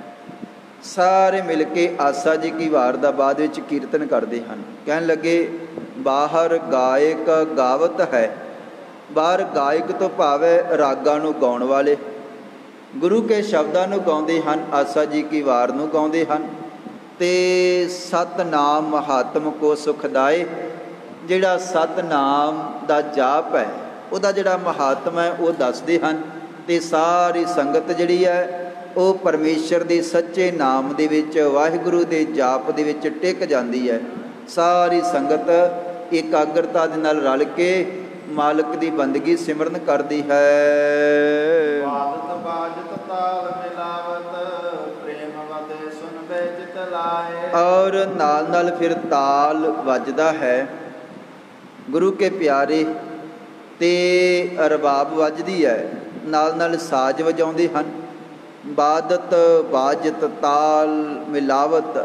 ਸਾਰੇ ਮਿਲ ਕੇ ਆਸਾ ਜੀ ਕੀ ਵਾਰ ਦਾ ਬਾਅਦ ਵਿੱਚ ਕੀਰਤਨ ਕਰਦੇ ਹਨ। ਕਹਿਣ ਲੱਗੇ ਬਾਹਰ ਗਾਇਕ ਗਾਵਤ ਹੈ। ਬਾਹਰ ਗਾਇਕ ਤੋਂ ਭਾਵ ਰਾਗਾਂ ਨੂੰ ਗਾਉਣ ਵਾਲੇ ਗੁਰੂ ਕੇ ਸ਼ਬਦਾਂ ਨੂੰ ਗਾਉਂਦੇ ਹਨ, ਆਸਾ ਜੀ ਕੀ ਵਾਰ ਨੂੰ ਗਾਉਂਦੇ ਹਨ। ਤੇ ਸਤਨਾਮ ਮਹਾਤਮ ਕੋ ਸੁਖਦਾਏ। ਜਿਹੜਾ ਸਤਨਾਮ ਦਾ ਜਾਪ ਹੈ ਉਹਦਾ ਜਿਹੜਾ ਮਹਾਤਮ ਹੈ ਉਹ ਦੱਸਦੇ ਹਨ ਤੇ ਸਾਰੀ ਸੰਗਤ ਜਿਹੜੀ ਹੈ ਉਹ ਪਰਮੇਸ਼ਰ ਦੇ ਸੱਚੇ ਨਾਮ ਦੇ ਵਿੱਚ ਵਾਹਿਗੁਰੂ ਦੇ ਜਾਪ ਦੇ ਵਿੱਚ ਟਿਕ ਜਾਂਦੀ ਹੈ। ਸਾਰੀ ਸੰਗਤ ਇਕਾਗਰਤਾ ਦੇ ਨਾਲ ਰਲ ਕੇ ਮਾਲਕ ਦੀ ਬੰਦਗੀ ਸਿਮਰਨ ਕਰਦੀ ਹੈ। ਬਾਦਤ ਬਾਜਤ ਤਾਲ ਮਿਲਾਵਤ ਪ੍ਰੇਮ ਵਦੇ ਸੁਨ ਬੇਚਿਤ ਲਾਏ। ਔਰ ਨਾਲ ਨਾਲ ਫਿਰ ਤਾਲ ਵੱਜਦਾ ਹੈ ਗੁਰੂ ਕੇ ਪਿਆਰੇ ਤੇ ਰਬਾਬ ਵੱਜਦੀ ਹੈ, ਨਾਲ ਨਾਲ ਸਾਜ਼ ਵਜਾਉਂਦੇ ਹਨ। ਬਾਦਤ ਬਾਜਤ ਤਾਲ ਮਿਲਾਵਤ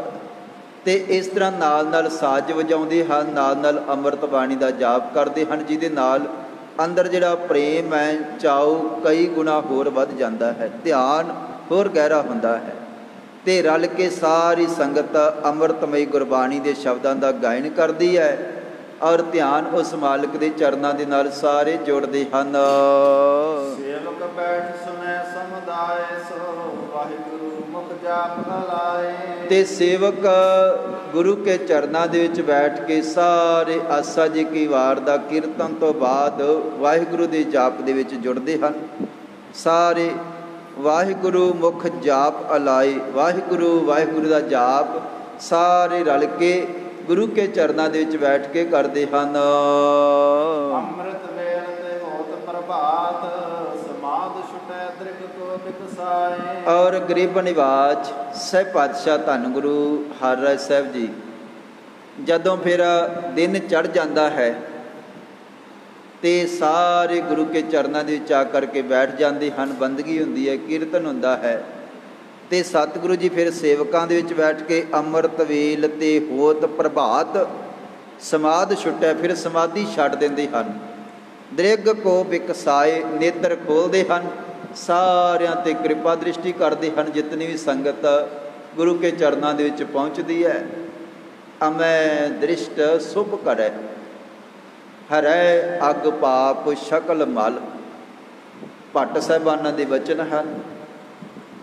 ਤੇ ਇਸ ਤਰ੍ਹਾਂ ਨਾਲ ਨਾਲ ਸਾਜ਼ ਵਜਾਉਂਦੇ ਹਨ, ਨਾਲ ਨਾਲ ਅੰਮ੍ਰਿਤ ਬਾਣੀ ਦਾ ਜਾਪ ਕਰਦੇ ਹਨ, ਜਿਹਦੇ ਨਾਲ ਅੰਦਰ ਜਿਹੜਾ ਪ੍ਰੇਮ ਹੈ ਚਾਉ ਕਈ ਗੁਣਾ ਹੋਰ ਵੱਧ ਜਾਂਦਾ ਹੈ, ਧਿਆਨ ਹੋਰ ਗਹਿਰਾ ਹੁੰਦਾ ਹੈ। ਤੇ ਰਲ ਕੇ ਸਾਰੀ ਸੰਗਤ ਅੰਮ੍ਰਿਤਮਈ ਗੁਰਬਾਣੀ ਦੇ ਸ਼ਬਦਾਂ ਦਾ ਗਾਇਨ ਕਰਦੀ ਹੈ ਔਰ ਧਿਆਨ ਉਸ ਮਾਲਕ ਦੇ ਚਰਨਾਂ ਦੇ ਨਾਲ ਸਾਰੇ ਜੁੜਦੇ ਹਨ। ਸੇਵਕ ਬੈਠ ਸੁਨੈ ਸਮੁਦਾਇ ਸੋ ਵਾਹਿਗੁਰੂ ਮੁਖ ਜਾਪ ਲਾਏ। ਤੇ ਸੇਵਕ ਗੁਰੂ ਕੇ ਚਰਨਾਂ ਦੇ ਵਿੱਚ ਬੈਠ ਕੇ ਸਾਰੇ ਆਸਾ ਜੀ ਕੀ ਵਾਰ ਦਾ ਕੀਰਤਨ ਤੋਂ ਬਾਅਦ ਵਾਹਿਗੁਰੂ ਦੇ ਜਾਪ ਦੇ ਵਿੱਚ ਜੁੜਦੇ ਹਨ। ਸਾਰੇ ਵਾਹਿਗੁਰੂ ਮੁਖ ਜਾਪ ਅਲਾਏ। ਵਾਹਿਗੁਰੂ ਵਾਹਿਗੁਰੂ ਦਾ ਜਾਪ ਸਾਰੇ ਰਲ ਕੇ ਗੁਰੂ ਕੇ ਚਰਨਾਂ ਦੇ ਵਿੱਚ ਬੈਠ ਕੇ ਕਰਦੇ ਹਨ। ਅੰਮ੍ਰਿਤ ਵੇਲ ਤੇ ਹੋਤ ਪ੍ਰਭਾਤ ਸਮਾਧ ਛੁਟੈ ਦ੍ਰਿਗ ਕੋ ਬਿਕਸਾਏ। ਔਰ ਗਰੀਬ ਨਿਵਾਜ ਸਹਿਬ ਪਾਤਸ਼ਾਹ ਧੰਨ ਗੁਰੂ ਹਰਿ ਸਾਹਿਬ ਜੀ ਜਦੋਂ ਫਿਰ ਦਿਨ ਚੜ੍ਹ ਜਾਂਦਾ ਹੈ ਤੇ ਸਾਰੇ ਗੁਰੂ ਕੇ ਚਰਨਾਂ ਦੇ ਵਿੱਚ ਆ ਕਰਕੇ ਬੈਠ ਜਾਂਦੇ ਹਨ। ਬੰਦਗੀ ਹੁੰਦੀ ਹੈ, ਕੀਰਤਨ ਹੁੰਦਾ ਹੈ ਤੇ ਸਤਿਗੁਰੂ ਜੀ ਫਿਰ ਸੇਵਕਾਂ ਦੇ ਵਿੱਚ ਬੈਠ ਕੇ ਅੰਮ੍ਰਿਤ ਵੇਲ ਤੇ ਹੋਤ ਪ੍ਰਭਾਤ ਸਮਾਧ ਛੁੱਟਿਆ, ਫਿਰ ਸਮਾਧੀ ਛੱਡ ਦਿੰਦੇ ਹਨ। ਦ੍ਰਿਗ ਕੋ ਬਿਕਸਾਏ, ਨੇਤਰ ਖੋਲ੍ਹਦੇ ਹਨ, ਸਾਰਿਆਂ 'ਤੇ ਕਿਰਪਾ ਦ੍ਰਿਸ਼ਟੀ ਕਰਦੇ ਹਨ। ਜਿਤਨੀ ਵੀ ਸੰਗਤ ਗੁਰੂ ਕੇ ਚਰਨਾਂ ਦੇ ਵਿੱਚ ਪਹੁੰਚਦੀ ਹੈ ਅਮੈ ਦ੍ਰਿਸ਼ਟ ਸੁਭ ਕਰੈ। ਹਰੈ ਅਗ ਪਾਪ ਸ਼ਕਲ ਮਲ। ਭੱਟ ਸਾਹਿਬਾਨਾਂ ਦੇ ਬਚਨ ਹਨ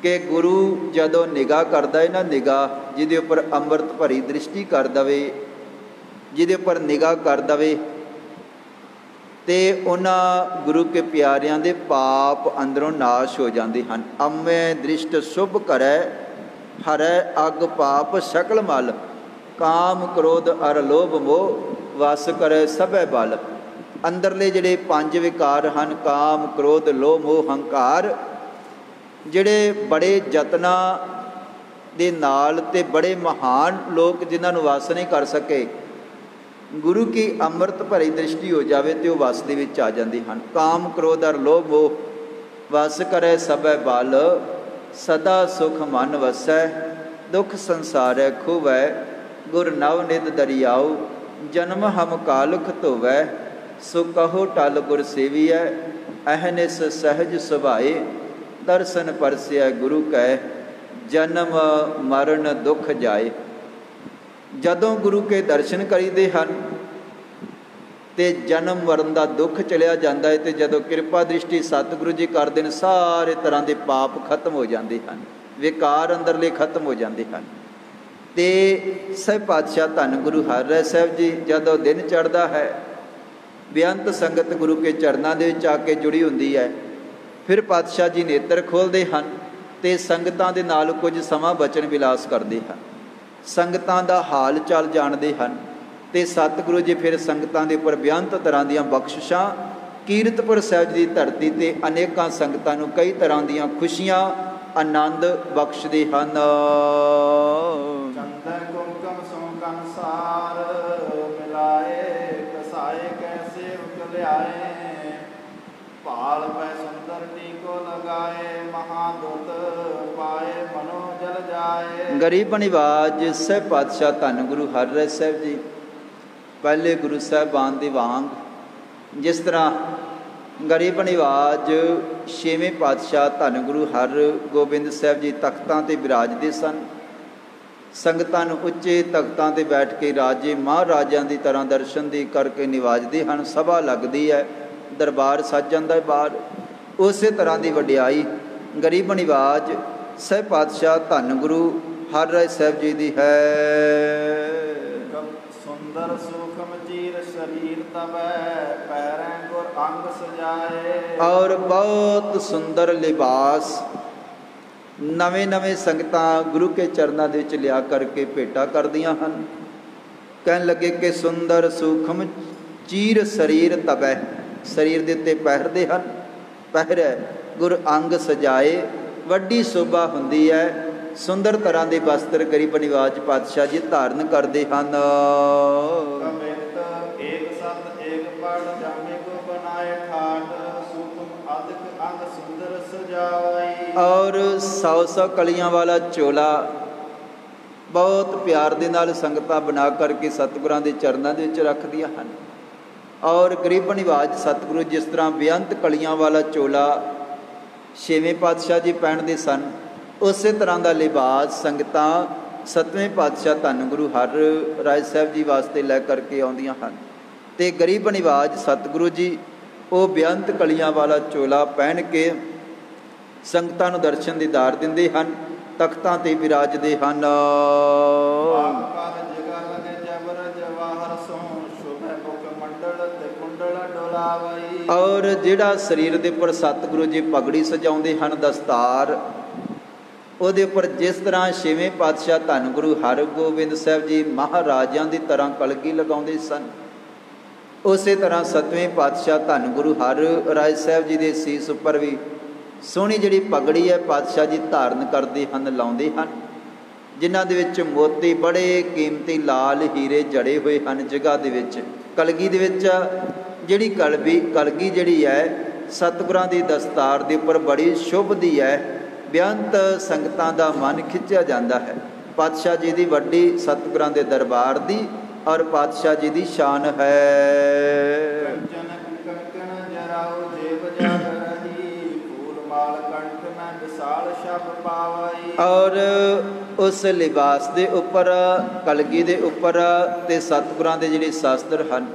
ਕਿ ਗੁਰੂ ਜਦੋਂ ਨਿਗਾਹ ਕਰਦਾ ਹੈ ਨਾ, ਨਿਗਾਹ ਜਿਹਦੇ ਉੱਪਰ ਅੰਮ੍ਰਿਤ ਭਰੀ ਦ੍ਰਿਸ਼ਟੀ ਕਰ ਦਵੇ, ਜਿਹਦੇ ਉੱਪਰ ਨਿਗਾਹ ਕਰ ਦਵੇ, ਤੇ ਉਹਨਾਂ ਗੁਰੂ ਕੇ ਪਿਆਰਿਆਂ ਦੇ ਪਾਪ ਅੰਦਰੋਂ ਨਾਸ਼ ਹੋ ਜਾਂਦੇ ਹਨ। ਅੰਮ੍ਰਿ ਦ੍ਰਿਸ਼ਟ ਸ਼ੁਭ ਕਰੈ ਹਰੈ ਅਗ ਪਾਪ ਸ਼ਕਲ ਮਲ। ਕਾਮ ਕ੍ਰੋਧ ਅਰ ਲੋਭ ਮੋਹ ਵਸ ਕਰੈ ਸਭੈ ਬਲ। ਅੰਦਰਲੇ ਜਿਹੜੇ 5 ਵਿਕਾਰ ਹਨ, ਕਾਮ ਕ੍ਰੋਧ ਲੋਭ ਮੋਹ ਹੰਕਾਰ, ਜਿਹੜੇ ਬੜੇ ਯਤਨਾਂ ਦੇ ਨਾਲ ਤੇ ਬੜੇ ਮਹਾਨ ਲੋਕ ਜਿਨ੍ਹਾਂ ਨੂੰ ਵਸ ਨਹੀਂ ਕਰ ਸਕੇ, ਗੁਰੂ ਕੀ ਅੰਮ੍ਰਿਤ ਭਰੀ ਦ੍ਰਿਸ਼ਟੀ ਹੋ ਜਾਵੇ ਤੇ ਉਹ ਵਸ ਦੇ ਵਿੱਚ ਆ ਜਾਂਦੇ ਹਨ। ਕਾਮ ਕ੍ਰੋਧ ਅਰ ਲੋਭ ਮੋਹ ਵਸ ਕਰੈ ਸਭੈ ਬਲ। ਸਦਾ ਸੁਖ ਮਨ ਵਸੈ ਦੁਖ ਸੰਸਾਰੈ ਖੋਵੈ। ਗੁਰ ਨਵ ਨਿਧ ਦਰਿਆਉ ਜਨਮ ਹਮ ਕਾਲੁਖ ਧੋਵੈ। ਸੋ ਕਹੋ ਟਲ ਗੁਰ ਸੇਵੀਐ ਅਹਨਿਸ ਸਹਿਜ ਸੁਭਾਏ। ਦਰਸ਼ਨ ਪਰਸਿਐ ਗੁਰੂ ਕੈ ਜਨਮ ਮਰਨ ਦੁਖ ਜਾਏ। ਜਦੋਂ ਗੁਰੂ ਕੇ ਦਰਸ਼ਨ ਕਰੀਦੇ ਹਨ ਤੇ ਜਨਮ ਮਰਨ ਦਾ ਦੁੱਖ ਚਲਿਆ ਜਾਂਦਾ ਹੈ। ਤੇ ਜਦੋਂ ਕਿਰਪਾ ਦ੍ਰਿਸ਼ਟੀ ਸਤਿਗੁਰੂ ਜੀ ਕਰਦੇ ਨੇ, ਸਾਰੇ ਤਰ੍ਹਾਂ ਦੇ ਪਾਪ ਖਤਮ ਹੋ ਜਾਂਦੇ ਹਨ, ਵਿਕਾਰ ਅੰਦਰਲੇ ਖਤਮ ਹੋ ਜਾਂਦੇ ਹਨ। ਤੇ ਸਹਿ ਪਾਤਸ਼ਾਹ ਧੰਨ ਗੁਰੂ ਹਰਿਰਾਏ ਸਾਹਿਬ ਜੀ, ਜਦੋਂ ਦਿਨ ਚੜ੍ਹਦਾ ਹੈ, ਬੇਅੰਤ ਸੰਗਤ ਗੁਰੂ ਕੇ ਚਰਨਾਂ ਦੇ ਵਿੱਚ ਆ ਕੇ ਜੁੜੀ ਹੁੰਦੀ ਹੈ। ਫਿਰ ਪਾਤਸ਼ਾਹ ਜੀ ਨੇਤਰ ਖੋਲ੍ਹਦੇ ਹਨ ਤੇ ਸੰਗਤਾਂ ਦੇ ਨਾਲ ਕੁਝ ਸਮਾਂ ਬਚਨ ਵਿਲਾਸ ਕਰਦੇ ਹਨ, ਸੰਗਤਾਂ ਦਾ ਹਾਲ ਚਾਲ ਜਾਣਦੇ ਹਨ। ਤੇ ਸਤਿਗੁਰੂ ਜੀ ਫਿਰ ਸੰਗਤਾਂ ਦੇ ਉੱਪਰ ਬੇਅੰਤ ਤਰ੍ਹਾਂ ਦੀਆਂ ਬਖਸ਼ਿਸ਼ਾਂ, ਕੀਰਤਪੁਰ ਸਾਹਿਬ ਜੀ ਦੀ ਧਰਤੀ ਤੇ ਅਨੇਕਾਂ ਸੰਗਤਾਂ ਨੂੰ ਕਈ ਤਰ੍ਹਾਂ ਦੀਆਂ ਖੁਸ਼ੀਆਂ, ਆਨੰਦ ਬਖਸ਼ਦੇ ਹਨ। ਚੰਦਨ ਕੁਮਕਮ ਸੋਕਨ ਸਾਰ ਮਿਲਾਏ ਕਸਾਏ ਕੈ ਸੇਵਕ ਲਿਆਏ। ਭਾਲ ਪੈ ਸੁੰਦਰ ਟੀਕੋ ਲਗਾਏ ਮਹਾਦੁਤ ਪਾਏ ਮਨੋ ਜਲ ਜਾਏ। ਗਰੀਬ ਨਿਵਾਜ ਸਹਿਬ ਪਾਤਸ਼ਾਹ ਧੰਨ ਗੁਰੂ ਹਰਿਰਾਏ ਸਾਹਿਬ ਜੀ ਪਹਿਲੇ ਗੁਰੂ ਸਾਹਿਬਾਨ ਦੇ ਵਾਂਗ, ਜਿਸ ਤਰ੍ਹਾਂ ਗਰੀਬ ਨਿਵਾਜ 6ਵੇਂ ਪਾਤਸ਼ਾਹ ਧੰਨ ਗੁਰੂ ਹਰਗੋਬਿੰਦ ਸਾਹਿਬ ਜੀ ਤਖਤਾਂ 'ਤੇ ਬਿਰਾਜਦੇ ਸਨ। ਸੰਗਤਾਂ ਨੂੰ ਉੱਚੇ ਤਖਤਾਂ 'ਤੇ ਬੈਠ ਕੇ ਰਾਜੇ ਮਹਾਰਾਜਿਆਂ ਦੀ ਤਰ੍ਹਾਂ ਦਰਸ਼ਨ ਦੇ ਕਰਕੇ ਨਿਵਾਜਦੇ ਹਨ। ਸਭਾ ਲੱਗਦੀ ਹੈ, ਦਰਬਾਰ ਸੱਜ ਜਾਂਦਾ ਹੈ ਬਾਹਰ। ਉਸੇ ਤਰ੍ਹਾਂ ਦੀ ਵਡਿਆਈ ਗਰੀਬ ਨਿਵਾਜ ਸਹਿਬ ਪਾਤਸ਼ਾਹ ਧੰਨ ਗੁਰੂ ਹਰਿਰਾਏ ਸਾਹਿਬ ਜੀ ਦੀ ਹੈ। ਸੁੰਦਰ ਸੂਖਮ ਚੀਰ ਸਰੀਰ ਤਬੈ ਪੈਰੈ ਗੁਰ ਅੰਗ ਸਜਾਏ। ਔਰ ਬਹੁਤ ਸੁੰਦਰ ਲਿਬਾਸ ਨਵੇਂ ਨਵੇਂ ਸੰਗਤਾਂ ਗੁਰੂ ਕੇ ਚਰਨਾਂ ਦੇ ਵਿੱਚ ਲਿਆ ਕਰਕੇ ਭੇਟਾ ਕਰਦੀਆਂ ਹਨ। ਕਹਿਣ ਲੱਗੇ ਕਿ ਸੁੰਦਰ ਸੂਖਮ ਚੀਰ ਸਰੀਰ ਤਬੈ, ਸਰੀਰ ਦੇ ਉੱਤੇ ਪਹਿਰਦੇ ਹਨ, ਪਹਿਰੈ ਗੁਰ ਅੰਗ ਸਜਾਏ। ਵੱਡੀ ਸ਼ੋਭਾ ਹੁੰਦੀ ਹੈ, ਸੁੰਦਰ ਤਰ੍ਹਾਂ ਦੇ ਵਸਤਰ ਗਰੀਬ ਨਿਵਾਜ ਪਾਤਸ਼ਾਹ ਜੀ ਧਾਰਨ ਕਰਦੇ ਹਨ। ਔਰ 100 ਕਲੀਆਂ ਵਾਲਾ ਚੋਲਾ ਬਹੁਤ ਪਿਆਰ ਦੇ ਨਾਲ ਸੰਗਤਾਂ ਬਣਾ ਕਰਕੇ ਸਤਿਗੁਰਾਂ ਦੇ ਚਰਨਾਂ ਦੇ ਵਿੱਚ ਰੱਖਦੀਆਂ ਹਨ। ਔਰ ਗਰੀਬ ਨਿਵਾਜ ਸਤਿਗੁਰੂ ਜਿਸ ਤਰ੍ਹਾਂ ਬੇਅੰਤ ਕਲੀਆਂ ਵਾਲਾ ਚੋਲਾ 6ਵੇਂ ਪਾਤਸ਼ਾਹ ਜੀ ਪਹਿਨਦੇ ਸਨ, ਉਸੇ ਤਰ੍ਹਾਂ ਦਾ ਲਿਬਾਸ ਸੰਗਤਾਂ 7ਵੇਂ ਪਾਤਸ਼ਾਹ ਧੰਨ ਗੁਰੂ ਹਰਿਰਾਏ ਸਾਹਿਬ ਜੀ ਵਾਸਤੇ ਲੈ ਕਰਕੇ ਆਉਂਦੀਆਂ ਹਨ। ਤੇ ਗਰੀਬ ਨਿਵਾਜ ਸਤਿਗੁਰੂ ਜੀ ਉਹ ਬੇਅੰਤ ਕਲੀਆਂ ਵਾਲਾ ਚੋਲਾ ਪਹਿਨ ਕੇ ਸੰਗਤਾਂ ਨੂੰ ਦਰਸ਼ਨ ਦੀਦਾਰ ਦਿੰਦੇ ਹਨ, ਤਖਤਾਂ 'ਤੇ ਵਿਰਾਜਦੇ ਹਨ। ਔਰ ਜਿਹੜਾ ਸਰੀਰ ਦੇ ਉੱਪਰ ਸਤਿਗੁਰੂ ਜੀ ਪਗੜੀ ਸਜਾਉਂਦੇ ਹਨ, ਦਸਤਾਰ, ਉਹਦੇ ਉੱਪਰ ਜਿਸ ਤਰ੍ਹਾਂ 6ਵੇਂ ਪਾਤਸ਼ਾਹ ਧੰਨ ਗੁਰੂ ਹਰਗੋਬਿੰਦ ਸਾਹਿਬ ਜੀ ਮਹਾਰਾਜਿਆਂ ਦੀ ਤਰ੍ਹਾਂ ਕਲਗੀ ਲਗਾਉਂਦੇ ਸਨ, ਉਸੇ ਤਰ੍ਹਾਂ 7ਵੇਂ ਪਾਤਸ਼ਾਹ ਧੰਨ ਗੁਰੂ ਹਰਿਰਾਏ ਸਾਹਿਬ ਜੀ ਦੇ ਸੀਸ ਉੱਪਰ ਵੀ ਸੋਹਣੀ ਜਿਹੜੀ ਪਗੜੀ ਹੈ ਪਾਤਸ਼ਾਹ ਜੀ ਧਾਰਨ ਕਰਦੇ ਹਨ, ਲਾਉਂਦੇ ਹਨ, ਜਿਨ੍ਹਾਂ ਦੇ ਵਿੱਚ ਮੋਤੀ ਬੜੇ ਕੀਮਤੀ ਲਾਲ ਹੀਰੇ ਜੜੇ ਹੋਏ ਹਨ। ਜਗ੍ਹਾ ਦੇ ਵਿੱਚ ਕਲਗੀ ਦੇ ਵਿੱਚ ਜਿਹੜੀ ਕਲਗੀ ਜਿਹੜੀ ਹੈ ਸਤਿਗੁਰਾਂ ਦੀ ਦਸਤਾਰ ਦੇ ਉੱਪਰ ਬੜੀ ਸ਼ੁਭਦੀ ਹੈ। ਬੇਅੰਤ ਸੰਗਤਾਂ ਦਾ ਮਨ ਖਿੱਚਿਆ ਜਾਂਦਾ ਹੈ। ਪਾਤਸ਼ਾਹ ਜੀ ਦੀ ਵੱਡੀ ਸਤਿਗੁਰਾਂ ਦੇ ਦਰਬਾਰ ਦੀ ਔਰ ਪਾਤਸ਼ਾਹ ਜੀ ਦੀ ਸ਼ਾਨ ਹੈ। ਔਰ ਉਸ ਲਿਬਾਸ ਦੇ ਉੱਪਰ, ਕਲਗੀ ਦੇ ਉੱਪਰ ਤੇ ਸਤਿਗੁਰਾਂ ਦੇ ਜਿਹੜੇ ਸ਼ਾਸਤਰ ਹਨ,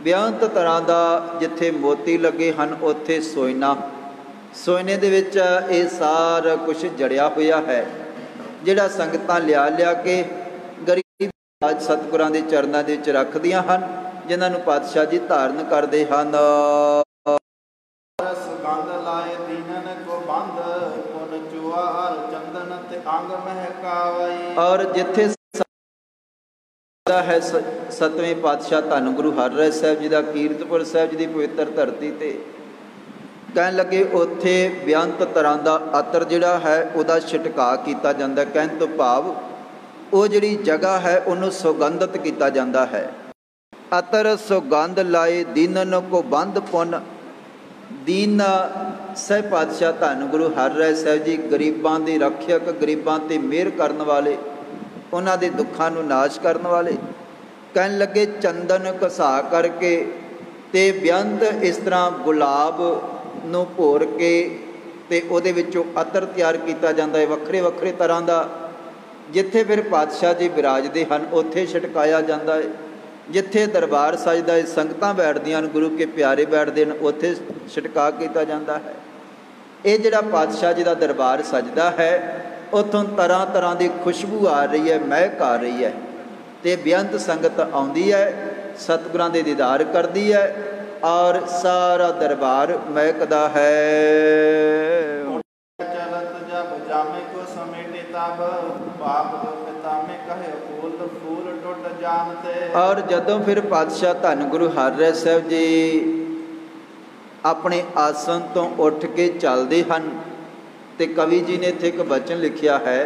ਬੇਅੰਤ ਤਰ੍ਹਾਂ ਦਾ ਜਿੱਥੇ ਮੋਤੀ ਲੱਗੇ ਹਨ ਉੱਥੇ ਸੋਇਨਾ, ਸੋਇਨੇ ਦੇ ਵਿੱਚ ਇਹ ਸਾਰਾ ਕੁਛ ਜੜਿਆ ਹੋਇਆ ਹੈ, ਜਿਹੜਾ ਸੰਗਤਾਂ ਲਿਆ ਲਿਆ ਕੇ ਗਰੀਬ ਅੱਜ ਸਤਿਗੁਰਾਂ ਦੇ ਚਰਨਾਂ ਦੇ ਵਿੱਚ ਰੱਖਦੀਆਂ ਹਨ, ਜਿਨ੍ਹਾਂ ਨੂੰ ਪਾਤਸ਼ਾਹ ਜੀ ਧਾਰਨ ਕਰਦੇ ਹਨ। ਸੁਗੰਧ ਲਾਏ ਦੀਨਨ ਕੋ ਬੰਦ ਪੁਨ ਚੁਆਰ ਚੰਦਨ ਤੇ ਅੰਗ ਮਹਿਕਾਵਈ। ਔਰ ਜਿੱਥੇ ਹੈ ਸਤਵੇਂ ਪਾਤਸ਼ਾਹ ਧੰਨ ਗੁਰੂ ਹਰਿਰਾਏ ਸਾਹਿਬ ਜੀ ਦਾ ਕੀਰਤਪੁਰ ਸਾਹਿਬ ਜੀ ਦੀ ਪਵਿੱਤਰ ਧਰਤੀ ਤੇ, ਕਹਿਣ ਲੱਗੇ ਉੱਥੇ ਬੇਅੰਤ ਤਰ੍ਹਾਂ ਦਾ ਅਤਰ ਜਿਹੜਾ ਹੈ ਉਹਦਾ ਛਿਟਕਾਅ ਕੀਤਾ ਜਾਂਦਾ। ਕਹਿਣ ਤੋਂ ਭਾਵ ਉਹ ਜਿਹੜੀ ਜਗ੍ਹਾ ਹੈ ਉਹਨੂੰ ਸੁਗੰਧਿਤ ਕੀਤਾ ਜਾਂਦਾ ਹੈ। ਅਤਰ ਸੁਗੰਧ ਲਾਏ ਦੀਨਨ ਕੋ ਬੰਦ ਪੁੰਨ, ਦੀਨ ਸਾਹਿਬ ਪਾਤਸ਼ਾਹ ਧੰਨ ਗੁਰੂ ਹਰਿਰਾਏ ਸਾਹਿਬ ਜੀ ਗਰੀਬਾਂ ਦੇ ਰੱਖਿਅਕ, ਗਰੀਬਾਂ 'ਤੇ ਮਿਹਰ ਕਰਨ ਵਾਲੇ, ਉਹਨਾਂ ਦੇ ਦੁੱਖਾਂ ਨੂੰ ਨਾਸ਼ ਕਰਨ ਵਾਲੇ। ਕਹਿਣ ਲੱਗੇ ਚੰਦਨ ਘਸਾ ਕਰਕੇ ਅਤੇ ਬੇਅੰਤ ਇਸ ਤਰ੍ਹਾਂ ਗੁਲਾਬ ਨੂੰ ਭੋਰ ਕੇ ਅਤੇ ਉਹਦੇ ਵਿੱਚੋਂ ਅਤਰ ਤਿਆਰ ਕੀਤਾ ਜਾਂਦਾ ਹੈ ਵੱਖਰੇ ਵੱਖਰੇ ਤਰ੍ਹਾਂ ਦਾ। ਜਿੱਥੇ ਫਿਰ ਪਾਤਸ਼ਾਹ ਜੀ ਵਿਰਾਜਦੇ ਹਨ ਉੱਥੇ ਛਿਟਕਾਇਆ ਜਾਂਦਾ ਹੈ। ਜਿੱਥੇ ਦਰਬਾਰ ਸਜਦਾ ਹੈ, ਸੰਗਤਾਂ ਬੈਠਦੀਆਂ ਹਨ, ਗੁਰੂ ਕੇ ਪਿਆਰੇ ਬੈਠਦੇ ਹਨ, ਉੱਥੇ ਛਿਟਕਾ ਕੀਤਾ ਜਾਂਦਾ ਹੈ। ਇਹ ਜਿਹੜਾ ਪਾਤਸ਼ਾਹ ਜੀ ਦਾ ਦਰਬਾਰ ਸਜਦਾ ਹੈ ਉੱਥੋਂ ਤਰ੍ਹਾਂ ਤਰ੍ਹਾਂ ਦੀ ਖੁਸ਼ਬੂ ਆ ਰਹੀ ਹੈ, ਮਹਿਕ ਆ ਰਹੀ ਹੈ, ਅਤੇ ਬੇਅੰਤ ਸੰਗਤ ਆਉਂਦੀ ਹੈ, ਸਤਿਗੁਰਾਂ ਦੇ ਦੀਦਾਰ ਕਰਦੀ ਹੈ ਔਰ ਸਾਰਾ ਦਰਬਾਰ ਮਹਿਕਦਾ ਹੈ। ਚਲਤ ਜਬ ਜਾਮੇ ਕੋ ਸਮੇਟੇ ਤਬ ਬਾਪ ਪਿਤਾ ਮੇ ਕਹੇ ਫੂਲ ਫੂਲ ਟੁੱਟ ਜਾਣਤੇ। ਔਰ ਜਦੋਂ ਫਿਰ ਪਾਤਸ਼ਾਹ ਧੰਨ ਗੁਰੂ ਹਰਿਰਾਏ ਸਾਹਿਬ ਜੀ ਆਪਣੇ ਆਸਣ ਤੋਂ ਉੱਠ ਕੇ ਚੱਲਦੇ ਹਨ, ਅਤੇ ਕਵੀ ਜੀ ਨੇ ਇੱਥੇ ਇੱਕ ਬਚਨ ਲਿਖਿਆ ਹੈ।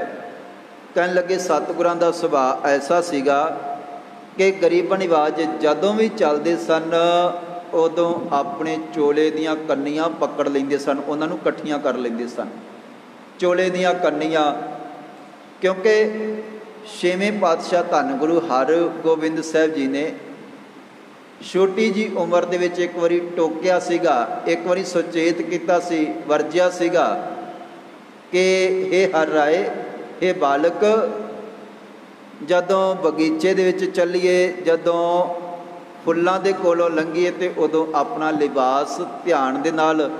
ਕਹਿਣ ਲੱਗੇ ਸਤਿਗੁਰਾਂ ਦਾ ਸੁਭਾਅ ਐਸਾ ਸੀਗਾ ਕਿ ਗਰੀਬ ਨਿਵਾਜ ਜਦੋਂ ਵੀ ਚੱਲਦੇ ਸਨ ਉਦੋਂ ਆਪਣੇ ਚੋਲੇ ਦੀਆਂ ਕੰਨੀਆਂ ਪਕੜ ਲੈਂਦੇ ਸਨ, ਉਹਨਾਂ ਨੂੰ ਇਕੱਠੀਆਂ ਕਰ ਲੈਂਦੇ ਸਨ, ਚੋਲੇ ਦੀਆਂ ਕੰਨੀਆਂ। ਕਿਉਂਕਿ ਛੇਵੇਂ ਪਾਤਸ਼ਾਹ ਧੰਨ ਗੁਰੂ ਹਰਗੋਬਿੰਦ ਸਾਹਿਬ ਜੀ ਨੇ ਛੋਟੀ ਜੀ ਉਮਰ ਦੇ ਵਿੱਚ ਇੱਕ ਵਾਰੀ ਟੋਕਿਆ ਸੀਗਾ, ਇੱਕ ਵਾਰੀ ਸੁਚੇਤ ਕੀਤਾ ਸੀ, ਵਰਜਿਆ ਸੀਗਾ ਕਿ ਹੇ ਹਰਿਰਾਏ, ਹੇ ਬਾਲਕ, ਜਦੋਂ ਬਗੀਚੇ ਦੇ ਵਿੱਚ ਚੱਲੀਏ, ਜਦੋਂ ਫੁੱਲਾਂ ਦੇ ਕੋਲੋਂ ਲੰਘੀਏ ਅਤੇ ਉਦੋਂ ਆਪਣਾ ਲਿਬਾਸ ਧਿਆਨ ਦੇ ਨਾਲ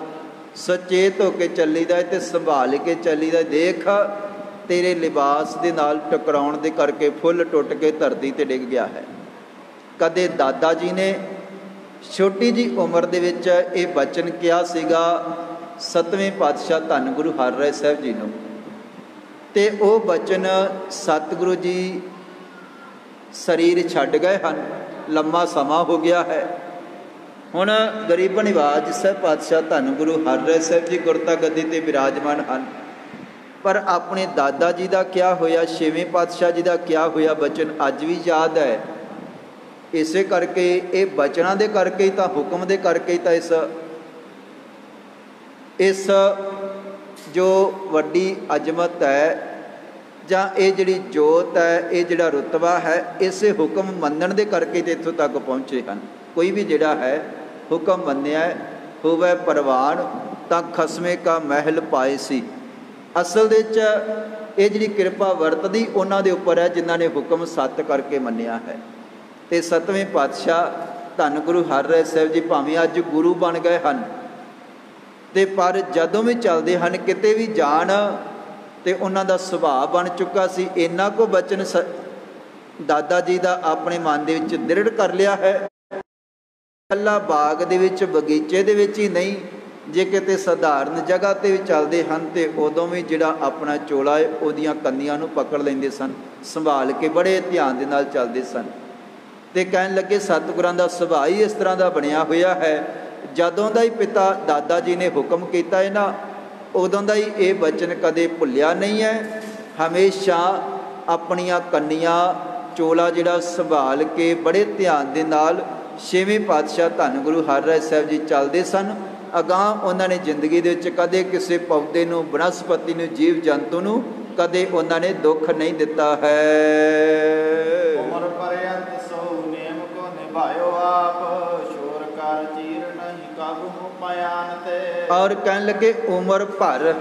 ਸੁਚੇਤ ਹੋ ਕੇ ਚੱਲੀਦਾ ਅਤੇ ਸੰਭਾਲ ਕੇ ਚੱਲੀਦਾ। ਦੇਖ ਤੇਰੇ ਲਿਬਾਸ ਦੇ ਨਾਲ ਟਕਰਾਉਣ ਦੇ ਕਰਕੇ ਫੁੱਲ ਟੁੱਟ ਕੇ ਧਰਤੀ 'ਤੇ ਡਿੱਗ ਗਿਆ ਹੈ। ਕਦੇ ਦਾਦਾ ਜੀ ਨੇ ਛੋਟੀ ਜੀ ਉਮਰ ਦੇ ਵਿੱਚ ਇਹ ਬਚਨ ਕਿਹਾ ਸੀਗਾ ਸਤਵੇਂ ਪਾਤਸ਼ਾਹ ਧੰਨ ਗੁਰੂ ਹਰਿਰਾਏ ਸਾਹਿਬ ਜੀ ਨੂੰ, ਅਤੇ ਉਹ ਬਚਨ ਸਤਿਗੁਰੂ ਜੀ ਸਰੀਰ ਛੱਡ ਗਏ ਹਨ, ਲੰਮਾ ਸਮਾਂ ਹੋ ਗਿਆ ਹੈ। ਹੁਣ ਗਰੀਬ ਨਿਵਾਜ ਸਾਹਿਬ ਪਾਤਸ਼ਾਹ ਧੰਨ ਗੁਰੂ ਹਰਿਰਾਏ ਸਾਹਿਬ ਜੀ ਗੁਰਤਾ ਗੱਦੀ 'ਤੇ ਬਿਰਾਜਮਾਨ ਹਨ, ਪਰ ਆਪਣੇ ਦਾਦਾ ਜੀ ਦਾ ਕਿਆ ਹੋਇਆ, ਛੇਵੇਂ ਪਾਤਸ਼ਾਹ ਜੀ ਦਾ ਕਿਆ ਹੋਇਆ ਬਚਨ ਅੱਜ ਵੀ ਯਾਦ ਹੈ। ਇਸੇ ਕਰਕੇ ਇਹ ਬਚਨਾਂ ਦੇ ਕਰਕੇ ਹੀ ਤਾਂ, ਹੁਕਮ ਦੇ ਕਰਕੇ ਹੀ ਤਾਂ ਇਸ ਜੋ ਵੱਡੀ ਅਜ਼ਮਤ ਹੈ ਜਾਂ ਇਹ ਜਿਹੜੀ ਜੋਤ ਹੈ, ਇਹ ਜਿਹੜਾ ਰੁਤਬਾ ਹੈ, ਇਸੇ ਹੁਕਮ ਮੰਨਣ ਦੇ ਕਰਕੇ ਤੇ ਇੱਥੋਂ ਤੱਕ ਪਹੁੰਚੇ ਹਨ। ਕੋਈ ਵੀ ਜਿਹੜਾ ਹੈ ਹੁਕਮ ਮੰਨਿਆ ਹੋਵੇ ਪ੍ਰਵਾਨ ਤਾਂ ਖਸਮੇ ਕਾ ਮਹਿਲ ਪਾਏ ਸੀ। ਅਸਲ ਦੇ ਵਿੱਚ ਇਹ ਜਿਹੜੀ ਕਿਰਪਾ ਵਰਤਦੀ ਉਹਨਾਂ ਦੇ ਉੱਪਰ ਹੈ ਜਿਨ੍ਹਾਂ ਨੇ ਹੁਕਮ ਸੱਤ ਕਰਕੇ ਮੰਨਿਆ ਹੈ। ਅਤੇ ਸਤਵੇਂ ਪਾਤਸ਼ਾਹ ਧੰਨ ਗੁਰੂ ਹਰਿਰਾਏ ਸਾਹਿਬ ਜੀ ਭਾਵੇਂ ਅੱਜ ਗੁਰੂ ਬਣ ਗਏ ਹਨ, ਅਤੇ ਪਰ ਜਦੋਂ ਵੀ ਚੱਲਦੇ ਹਨ ਕਿਤੇ ਵੀ ਜਾਣ ਅਤੇ ਉਹਨਾਂ ਦਾ ਸੁਭਾਅ ਬਣ ਚੁੱਕਾ ਸੀ। ਇੰਨਾ ਕੁ ਬਚਨ ਦਾਦਾ ਜੀ ਦਾ ਆਪਣੇ ਮਨ ਦੇ ਵਿੱਚ ਦ੍ਰਿੜ ਕਰ ਲਿਆ ਹੈ। ਇਕੱਲਾ ਬਾਗ ਦੇ ਵਿੱਚ, ਬਗੀਚੇ ਦੇ ਵਿੱਚ ਹੀ ਨਹੀਂ, ਜੇ ਕਿਤੇ ਸਧਾਰਨ ਜਗ੍ਹਾ 'ਤੇ ਵੀ ਚੱਲਦੇ ਹਨ ਅਤੇ ਉਦੋਂ ਵੀ ਜਿਹੜਾ ਆਪਣਾ ਚੋਲਾ ਹੈ ਉਹਦੀਆਂ ਕੰਨੀਆਂ ਨੂੰ ਪਕੜ ਲੈਂਦੇ ਸਨ, ਸੰਭਾਲ ਕੇ ਬੜੇ ਧਿਆਨ ਦੇ ਨਾਲ ਚੱਲਦੇ ਸਨ। ਅਤੇ ਕਹਿਣ ਲੱਗੇ ਸਤਿਗੁਰਾਂ ਦਾ ਸੁਭਾਅ ਹੀ ਇਸ ਤਰ੍ਹਾਂ ਦਾ ਬਣਿਆ ਹੋਇਆ ਹੈ। ਜਦੋਂ ਦਾ ਹੀ ਪਿਤਾ ਦਾਦਾ ਜੀ ਨੇ ਹੁਕਮ ਕੀਤਾ ਹੈ ਨਾ, ਉਦੋਂ ਦਾ ਹੀ ਇਹ ਬਚਨ ਕਦੇ ਭੁੱਲਿਆ ਨਹੀਂ ਹੈ। ਹਮੇਸ਼ਾ ਆਪਣੀਆਂ ਕੰਨੀਆਂ, ਚੋਲਾ ਜਿਹੜਾ ਸੰਭਾਲ ਕੇ ਬੜੇ ਧਿਆਨ ਦੇ ਨਾਲ ਛੇਵੇਂ ਪਾਤਸ਼ਾਹ ਧੰਨ ਗੁਰੂ ਹਰਿਰਾਏ ਸਾਹਿਬ ਜੀ ਚੱਲਦੇ ਸਨ। ਅਗਾਂਹ ਉਹਨਾਂ ਨੇ ਜ਼ਿੰਦਗੀ ਦੇ ਵਿੱਚ ਕਦੇ ਕਿਸੇ ਪੌਦੇ ਨੂੰ, ਬਨਸਪਤੀ ਨੂੰ, ਜੀਵ ਜੰਤੂ ਨੂੰ ਕਦੇ ਉਹਨਾਂ ਨੇ ਦੁੱਖ ਨਹੀਂ ਦਿੱਤਾ ਹੈ। ਉਮਰ ਪਰਯੰਤ ਸੋ ਨੇਮ ਕੋ ਨਿਭਾਇਓ ਆਪ, ਸ਼ੋਰ ਕਰ ਚੀਰ ਨਹੀਂ ਕਾਬੂ ਪਿਆਨ ਤੇ। ਔਰ ਕਹਿਣ ਲੱਗੇ ਉਮਰ ਭਰ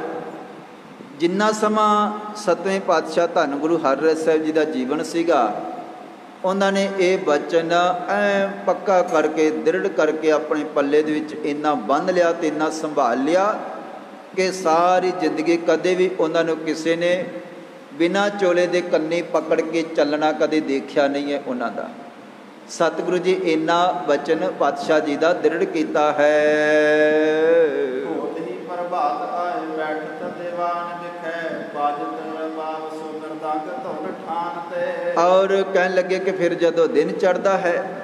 ਜਿੰਨਾ ਸਮਾਂ ਸਤਵੇਂ ਪਾਤਸ਼ਾਹ ਧੰਨ ਗੁਰੂ ਹਰਿਰਾਏ ਸਾਹਿਬ ਜੀ ਦਾ ਜੀਵਨ ਸੀਗਾ, ਉਹਨਾਂ ਨੇ ਇਹ ਬਚਨ ਐ ਪੱਕਾ ਕਰਕੇ ਦ੍ਰਿੜ ਕਰਕੇ ਆਪਣੇ ਪੱਲੇ ਦੇ ਵਿੱਚ ਇੰਨਾ ਬੰਨ੍ਹ ਲਿਆ ਅਤੇ ਇੰਨਾ ਸੰਭਾਲ ਲਿਆ ਕਿ ਸਾਰੀ ਜ਼ਿੰਦਗੀ ਕਦੇ ਵੀ ਉਹਨਾਂ ਨੂੰ ਕਿਸੇ ਨੇ ਬਿਨਾਂ ਚੋਲੇ ਦੇ ਕੰਨੀ ਪਕੜ ਕੇ ਚੱਲਣਾ ਕਦੇ ਦੇਖਿਆ ਨਹੀਂ ਹੈ ਉਹਨਾਂ ਦਾ। ਸਤਿਗੁਰੂ ਜੀ ਇੰਨਾ ਬਚਨ ਪਾਤਸ਼ਾਹ ਜੀ ਦਾ ਦ੍ਰਿੜ ਕੀਤਾ ਹੈ। ਹੋਤ ਹੀ ਪ੍ਰਭਾਤ ਆਏ ਬੈਠਤ ਦੀਵਾਨ ਵਿਖੇ ਬਾਜਤ ਰਬਾਬ ਸੋ ਮਿਰਦੰਗ ਧੁਨ ਠਾਨ ਤੇ। ਔਰ ਕਹਿਣ ਲੱਗੇ ਕਿ ਫਿਰ ਜਦੋਂ ਦਿਨ ਚੜ੍ਹਦਾ ਹੈ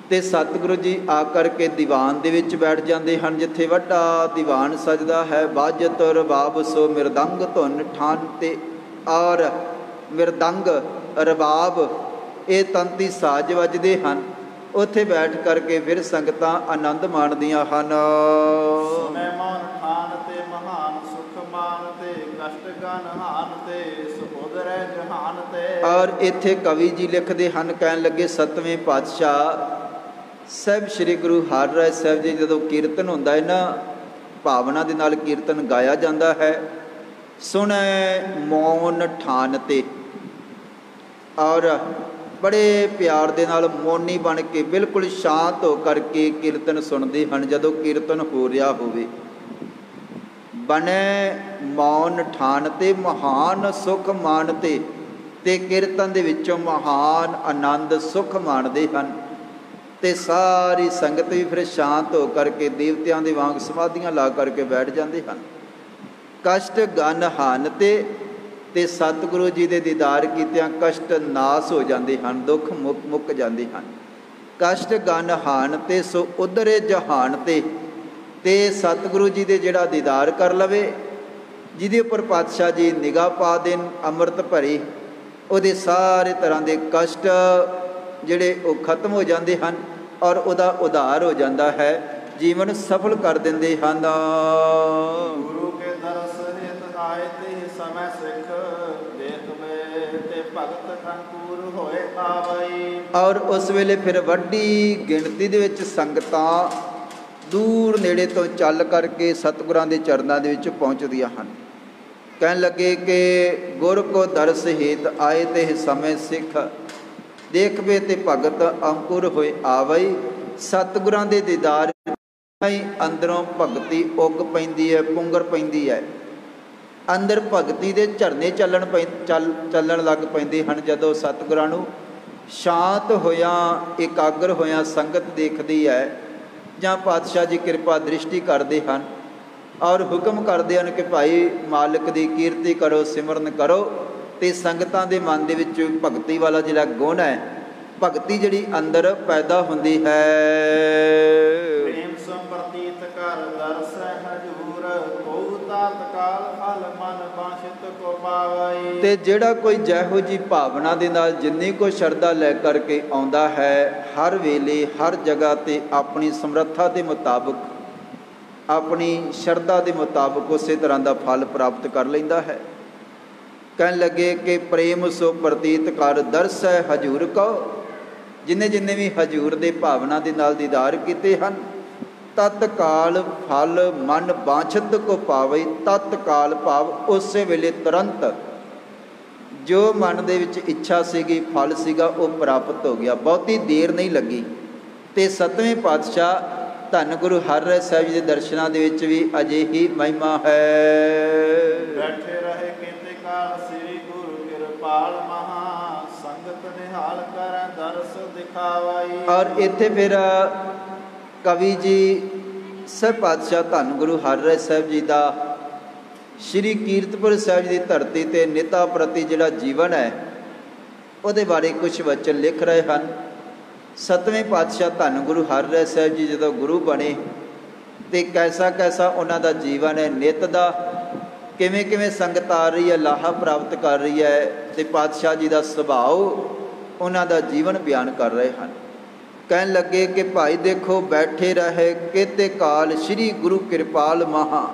ਤੇ ਸਤਿਗੁਰੂ ਜੀ ਆ ਕਰਕੇ ਦੀਵਾਨ ਦੇ ਵਿੱਚ ਬੈਠ ਜਾਂਦੇ ਹਨ, ਜਿੱਥੇ ਵੱਡਾ ਦੀਵਾਨ ਸਜਦਾ ਹੈ। ਬਾਜਤ ਰਬਾਬ ਸੋ ਮਿਰਦੰਗ ਧੁਨ ਠਾਨ ਤੇ। ਔਰ ਮਿਰਦੰਗ ਰਬਾਬ ਇਹ ਤੰਤੀ ਸਾਜ਼ ਵੱਜਦੇ ਹਨ। ਉੱਥੇ ਬੈਠ ਕਰਕੇ ਫਿਰ ਸੰਗਤਾਂ ਆਨੰਦ ਮਾਣਦੀਆਂ ਹਨ। ਸੁਨੇ ਮਨ ਠਾਨ ਤੇ ਮਹਾਨ ਸੁਖ ਮਾਨ ਤੇ ਕਸ਼ਟ ਗਨ ਹਾਨ ਤੇ ਸੁਭੁਦਰੈ ਜਹਾਨ ਤੇ। ਔਰ ਇੱਥੇ ਕਵੀ ਜੀ ਲਿਖਦੇ ਹਨ, ਕਹਿਣ ਲੱਗੇ ਸਤਵੇਂ ਪਾਤਸ਼ਾਹ ਸਾਹਿਬ ਸ਼੍ਰੀ ਗੁਰੂ ਹਰਿਰਾਏ ਸਾਹਿਬ ਜੀ ਜਦੋਂ ਕੀਰਤਨ ਹੁੰਦਾ ਹੈ ਨਾ, ਭਾਵਨਾ ਦੇ ਨਾਲ ਕੀਰਤਨ ਗਾਇਆ ਜਾਂਦਾ ਹੈ। ਸੁਣੈ ਮੌਨ ਠਾਨ ਤੇ। ਔਰ ਬੜੇ ਪਿਆਰ ਦੇ ਨਾਲ ਮੌਨੀ ਬਣ ਕੇ ਬਿਲਕੁਲ ਸ਼ਾਂਤ ਹੋ ਕਰਕੇ ਕੀਰਤਨ ਸੁਣਦੇ ਹਨ ਜਦੋਂ ਕੀਰਤਨ ਹੋ ਰਿਹਾ ਹੋਵੇ। ਬਣੈ ਮੌਨ ਠਾਨ ਤੇ ਮਹਾਨ ਸੁਖ ਮਾਨ ਤੇ। ਤੇ ਕੀਰਤਨ ਦੇ ਵਿੱਚੋਂ ਮਹਾਨ ਆਨੰਦ ਸੁਖ ਮਾਣਦੇ ਹਨ ਤੇ ਸਾਰੀ ਸੰਗਤ ਵੀ ਫਿਰ ਸ਼ਾਂਤ ਹੋ ਕਰਕੇ ਦੇਵਤਿਆਂ ਦੇ ਵਾਂਗ ਸਮਾਧੀਆਂ ਲਾ ਕਰਕੇ ਬੈਠ ਜਾਂਦੇ ਹਨ। ਕਸ਼ਟ ਗਨ ਹਾਨ ਤੇ ਸਤਿਗੁਰੂ ਜੀ ਦੇ ਦੀਦਾਰ ਕੀਤਿਆਂ ਕਸ਼ਟ ਨਾਸ ਹੋ ਜਾਂਦੇ ਹਨ, ਦੁੱਖ ਮੁੱਕ ਜਾਂਦੇ ਹਨ। ਕਸ਼ਟ ਗਨ ਹਾਨ ਤੇ ਸੋ ਉਧਰੇ ਜਹਾਨ ਤੇ ਸਤਿਗੁਰੂ ਜੀ ਦੇ ਜਿਹੜਾ ਦੀਦਾਰ ਕਰ ਲਵੇ, ਜਿਹਦੇ ਉੱਪਰ ਪਾਤਸ਼ਾਹ ਜੀ ਨਿਗਾਹ ਪਾ ਦੇਣ ਅੰਮ੍ਰਿਤ ਭਰੀ, ਉਹਦੇ ਸਾਰੇ ਤਰ੍ਹਾਂ ਦੇ ਕਸ਼ਟ ਜਿਹੜੇ ਉਹ ਖਤਮ ਹੋ ਜਾਂਦੇ ਹਨ ਔਰ ਉਹਦਾ ਉਧਾਰ ਹੋ ਜਾਂਦਾ ਹੈ, ਜੀਵਨ ਸਫਲ ਕਰ ਦਿੰਦੇ ਹਨ। ਗੁਰੂ ਕੇ ਦਰਸ ਹਿਤ ਆਏ ਤੇ ਸਮੈ ਸਿੱਖ ਦੇਖਵੇ ਤੇ ਭਗਤ ਅੰਕੁਰ ਹੋਏ ਆਵਈ। ਔਰ ਉਸ ਵੇਲੇ ਫਿਰ ਵੱਡੀ ਗਿਣਤੀ ਦੇ ਵਿੱਚ ਸੰਗਤਾਂ ਦੂਰ ਨੇੜੇ ਤੋਂ ਚੱਲ ਕਰਕੇ ਸਤਿਗੁਰਾਂ ਦੇ ਚਰਨਾਂ ਦੇ ਵਿੱਚ ਪਹੁੰਚਦੀਆਂ ਹਨ। ਕਹਿਣ ਲੱਗੇ ਕਿ ਗੁਰ ਕੋ ਦਰਸ ਹਿਤ ਆਏ ਤੇ ਸਮੈ ਸਿੱਖ ਦੇਖਵੇ ਤੇ ਭਗਤ ਅੰਕੁਰ ਹੋਏ ਆਵਈ। ਸਤਿਗੁਰਾਂ ਦੇ ਦੀਦਾਰ ਅੰਦਰੋਂ ਭਗਤੀ ਉੱਗ ਪੈਂਦੀ ਹੈ, ਪੁੰਗਰ ਪੈਂਦੀ ਹੈ। ਅੰਦਰ ਭਗਤੀ ਦੇ ਝਰਨੇ ਚੱਲਣ ਲੱਗ ਪੈਂਦੇ ਹਨ। ਜਦੋਂ ਸਤਿਗੁਰਾਂ ਨੂੰ ਸ਼ਾਂਤ ਹੋਇਆ ਇਕਾਗਰ ਹੋਇਆ ਸੰਗਤ ਦੇਖਦੀ ਹੈ ਜਾਂ ਪਾਤਸ਼ਾਹ ਜੀ ਕਿਰਪਾ ਦ੍ਰਿਸ਼ਟੀ ਕਰਦੇ ਹਨ ਔਰ ਹੁਕਮ ਕਰਦੇ ਹਨ ਕਿ ਭਾਈ ਮਾਲਕ ਦੀ ਕੀਰਤੀ ਕਰੋ, ਸਿਮਰਨ ਕਰੋ, ਤੇ ਸੰਗਤਾਂ ਦੇ ਮਨ ਦੇ ਵਿੱਚ ਭਗਤੀ ਵਾਲਾ ਜਿਹੜਾ ਗੁਣ ਹੈ, ਭਗਤੀ ਜਿਹੜੀ ਅੰਦਰ ਪੈਦਾ ਹੁੰਦੀ ਹੈ। ਪ੍ਰੇਮ ਸੰਪਰਤੀਤ ਕਰ ਦਰਸ ਹਜੂਰ ਕੋ ਤਤਕਾਲ ਫਲ ਮਨ ਬਾਸ਼ਿਤ ਕੋ ਪਾਵਈ। ਤੇ ਜਿਹੜਾ ਕੋਈ ਜਿਹੋ ਜੀ ਭਾਵਨਾ ਦੇ ਨਾਲ ਜਿੰਨੀ ਕੋ ਸ਼ਰਧਾ ਲੈ ਕਰਕੇ ਆਉਂਦਾ ਹੈ, ਹਰ ਵੇਲੇ ਹਰ ਜਗ੍ਹਾ ਤੇ ਆਪਣੀ ਸਮਰੱਥਾ ਦੇ ਮੁਤਾਬਕ, ਆਪਣੀ ਸ਼ਰਧਾ ਦੇ ਮੁਤਾਬਕ ਉਸੇ ਤਰ੍ਹਾਂ ਦਾ ਫਲ ਪ੍ਰਾਪਤ ਕਰ ਲੈਂਦਾ ਹੈ। ਕਹਿਣ ਲੱਗੇ ਕਿ ਪ੍ਰੇਮ ਸੋ ਪ੍ਰਤੀਤ ਕਰ ਦਰਸ ਹੈ ਹਜੂਰ ਕੋ। ਜਿੰਨੇ ਵੀ ਹਜੂਰ ਦੇ ਭਾਵਨਾ ਦੇ ਨਾਲ ਦੀਦਾਰ ਕੀਤੇ ਹਨ, ਤਤਕਾਲ ਫਲ ਮਨ ਬਾਂਛਤ ਕੋ ਪਾਵਈ। ਤਤਕਾਲ ਭਾਵ ਉਸੇ ਵੇਲੇ ਤੁਰੰਤ ਜੋ ਮਨ ਦੇ ਵਿੱਚ ਇੱਛਾ ਸੀਗੀ, ਫਲ ਸੀਗਾ, ਉਹ ਪ੍ਰਾਪਤ ਹੋ ਗਿਆ, ਬਹੁਤੀ ਦੇਰ ਨਹੀਂ ਲੱਗੀ। ਤੇ ਸਤਵੇਂ ਪਾਤਸ਼ਾਹ ਧੰਨ ਗੁਰੂ ਹਰਿਰਾਏ ਸਾਹਿਬ ਜੀ ਦੇ ਦਰਸ਼ਨਾਂ ਦੇ ਵਿੱਚ ਵੀ ਅਜਿਹੀ ਮਹਿਮਾ ਹੈ। ਬੈਠੇ ਰਹੇ ਕੀਤੇ ਕਾਲ ਸ੍ਰੀ ਗੁਰੂ ਕਿਰਪਾਲ ਮਹਾ ਸੰਗਤ ਨਿਹਾਲ ਕਰੈ ਦਰਸ ਦਿਖਾਵਾਈ। ਔਰ ਇੱਥੇ ਫਿਰ ਕਵੀ ਜੀ ਸਭ ਪਾਤਸ਼ਾਹ ਧੰਨ ਗੁਰੂ ਹਰਿਰਾਏ ਸਾਹਿਬ ਜੀ ਦਾ ਸ਼੍ਰੀ ਕੀਰਤਪੁਰ ਸਾਹਿਬ ਜੀ ਦੀ ਧਰਤੀ 'ਤੇ ਨਿਤਾ ਪ੍ਰਤੀ ਜਿਹੜਾ ਜੀਵਨ ਹੈ, ਉਹਦੇ ਬਾਰੇ ਕੁਝ ਵਚਨ ਲਿਖ ਰਹੇ ਹਨ। ਸਤਵੇਂ ਪਾਤਸ਼ਾਹ ਧੰਨ ਗੁਰੂ ਹਰਿਰਾਏ ਸਾਹਿਬ ਜੀ ਜਦੋਂ ਗੁਰੂ ਬਣੇ ਤੇ ਕੈਸਾ ਉਹਨਾਂ ਦਾ ਜੀਵਨ ਹੈ, ਨਿਤ ਦਾ ਕਿਵੇਂ ਸੰਗਤ ਆ ਰਹੀ ਹੈ, ਲਾਹਾ ਪ੍ਰਾਪਤ ਕਰ ਰਹੀ ਹੈ, ਤੇ ਪਾਤਸ਼ਾਹ ਜੀ ਦਾ ਸੁਭਾਅ, ਉਹਨਾਂ ਦਾ ਜੀਵਨ ਬਿਆਨ ਕਰ ਰਹੇ ਹਨ। ਕਹਿਣ ਲੱਗੇ ਕਿ ਭਾਈ ਦੇਖੋ, ਬੈਠੇ ਰਹੇ ਕੇਤੇ ਕਾਲ ਸ੍ਰੀ ਗੁਰੂ ਕਿਰਪਾਲ ਮਹਾ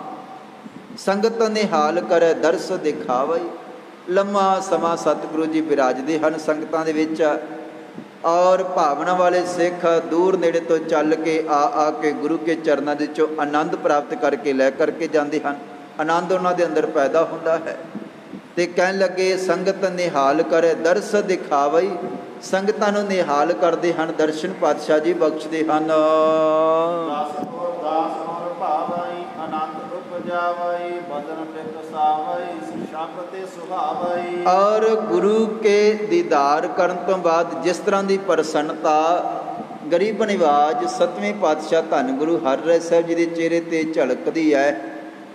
ਸੰਗਤ ਨਿਹਾਲ ਕਰੈ ਦਰਸ ਦਿਖਾਵਈ। ਲੰਮਾ ਸਮਾਂ ਸਤਿਗੁਰੂ ਜੀ ਬਿਰਾਜਦੇ ਹਨ ਸੰਗਤਾਂ ਦੇ ਵਿੱਚ ਔਰ ਭਾਵਨਾ ਵਾਲੇ ਸਿੱਖ ਦੂਰ ਨੇੜੇ ਤੋਂ ਚੱਲ ਕੇ ਆ ਕੇ ਗੁਰੂ ਕੇ ਚਰਨਾਂ ਦੇ ਵਿੱਚੋਂ ਆਨੰਦ ਪ੍ਰਾਪਤ ਕਰਕੇ ਲੈ ਕਰਕੇ ਜਾਂਦੇ ਹਨ। ਆਨੰਦ ਉਹਨਾਂ ਦੇ ਅੰਦਰ ਪੈਦਾ ਹੁੰਦਾ ਹੈ। ਤੇ ਕਹਿਣ ਲੱਗੇ ਸੰਗਤ ਨਿਹਾਲ ਕਰੇ ਦਰਸ ਦਿਖਾਵਈ। ਸੰਗਤਾਂ ਨੂੰ ਨਿਹਾਲ ਕਰਦੇ ਹਨ, ਦਰਸ਼ਨ ਪਾਤਸ਼ਾਹ ਜੀ ਬਖਸ਼ਦੇ ਹਨ। ਦਾਸ ਹੋਰ ਭਾਵਈ ਆਨੰਦ ਉਪਜਾਵਈ ਬਦਨ ਬਿਕਸਾਵਈ ਸ਼ਬਦ ਤੇ ਸੁਹਾਵਈ। ਔਰ ਗੁਰੂ ਕੇ ਦੀਦਾਰ ਕਰਨ ਤੋਂ ਬਾਅਦ ਜਿਸ ਤਰ੍ਹਾਂ ਦੀ ਪ੍ਰਸੰਨਤਾ ਗਰੀਬ ਨਿਵਾਜ ਸਤਵੇਂ ਪਾਤਸ਼ਾਹ ਧੰਨ ਗੁਰੂ ਹਰਿਰਾਏ ਸਾਹਿਬ ਜੀ ਦੇ ਚਿਹਰੇ ਤੇ ਝਲਕਦੀ ਹੈ,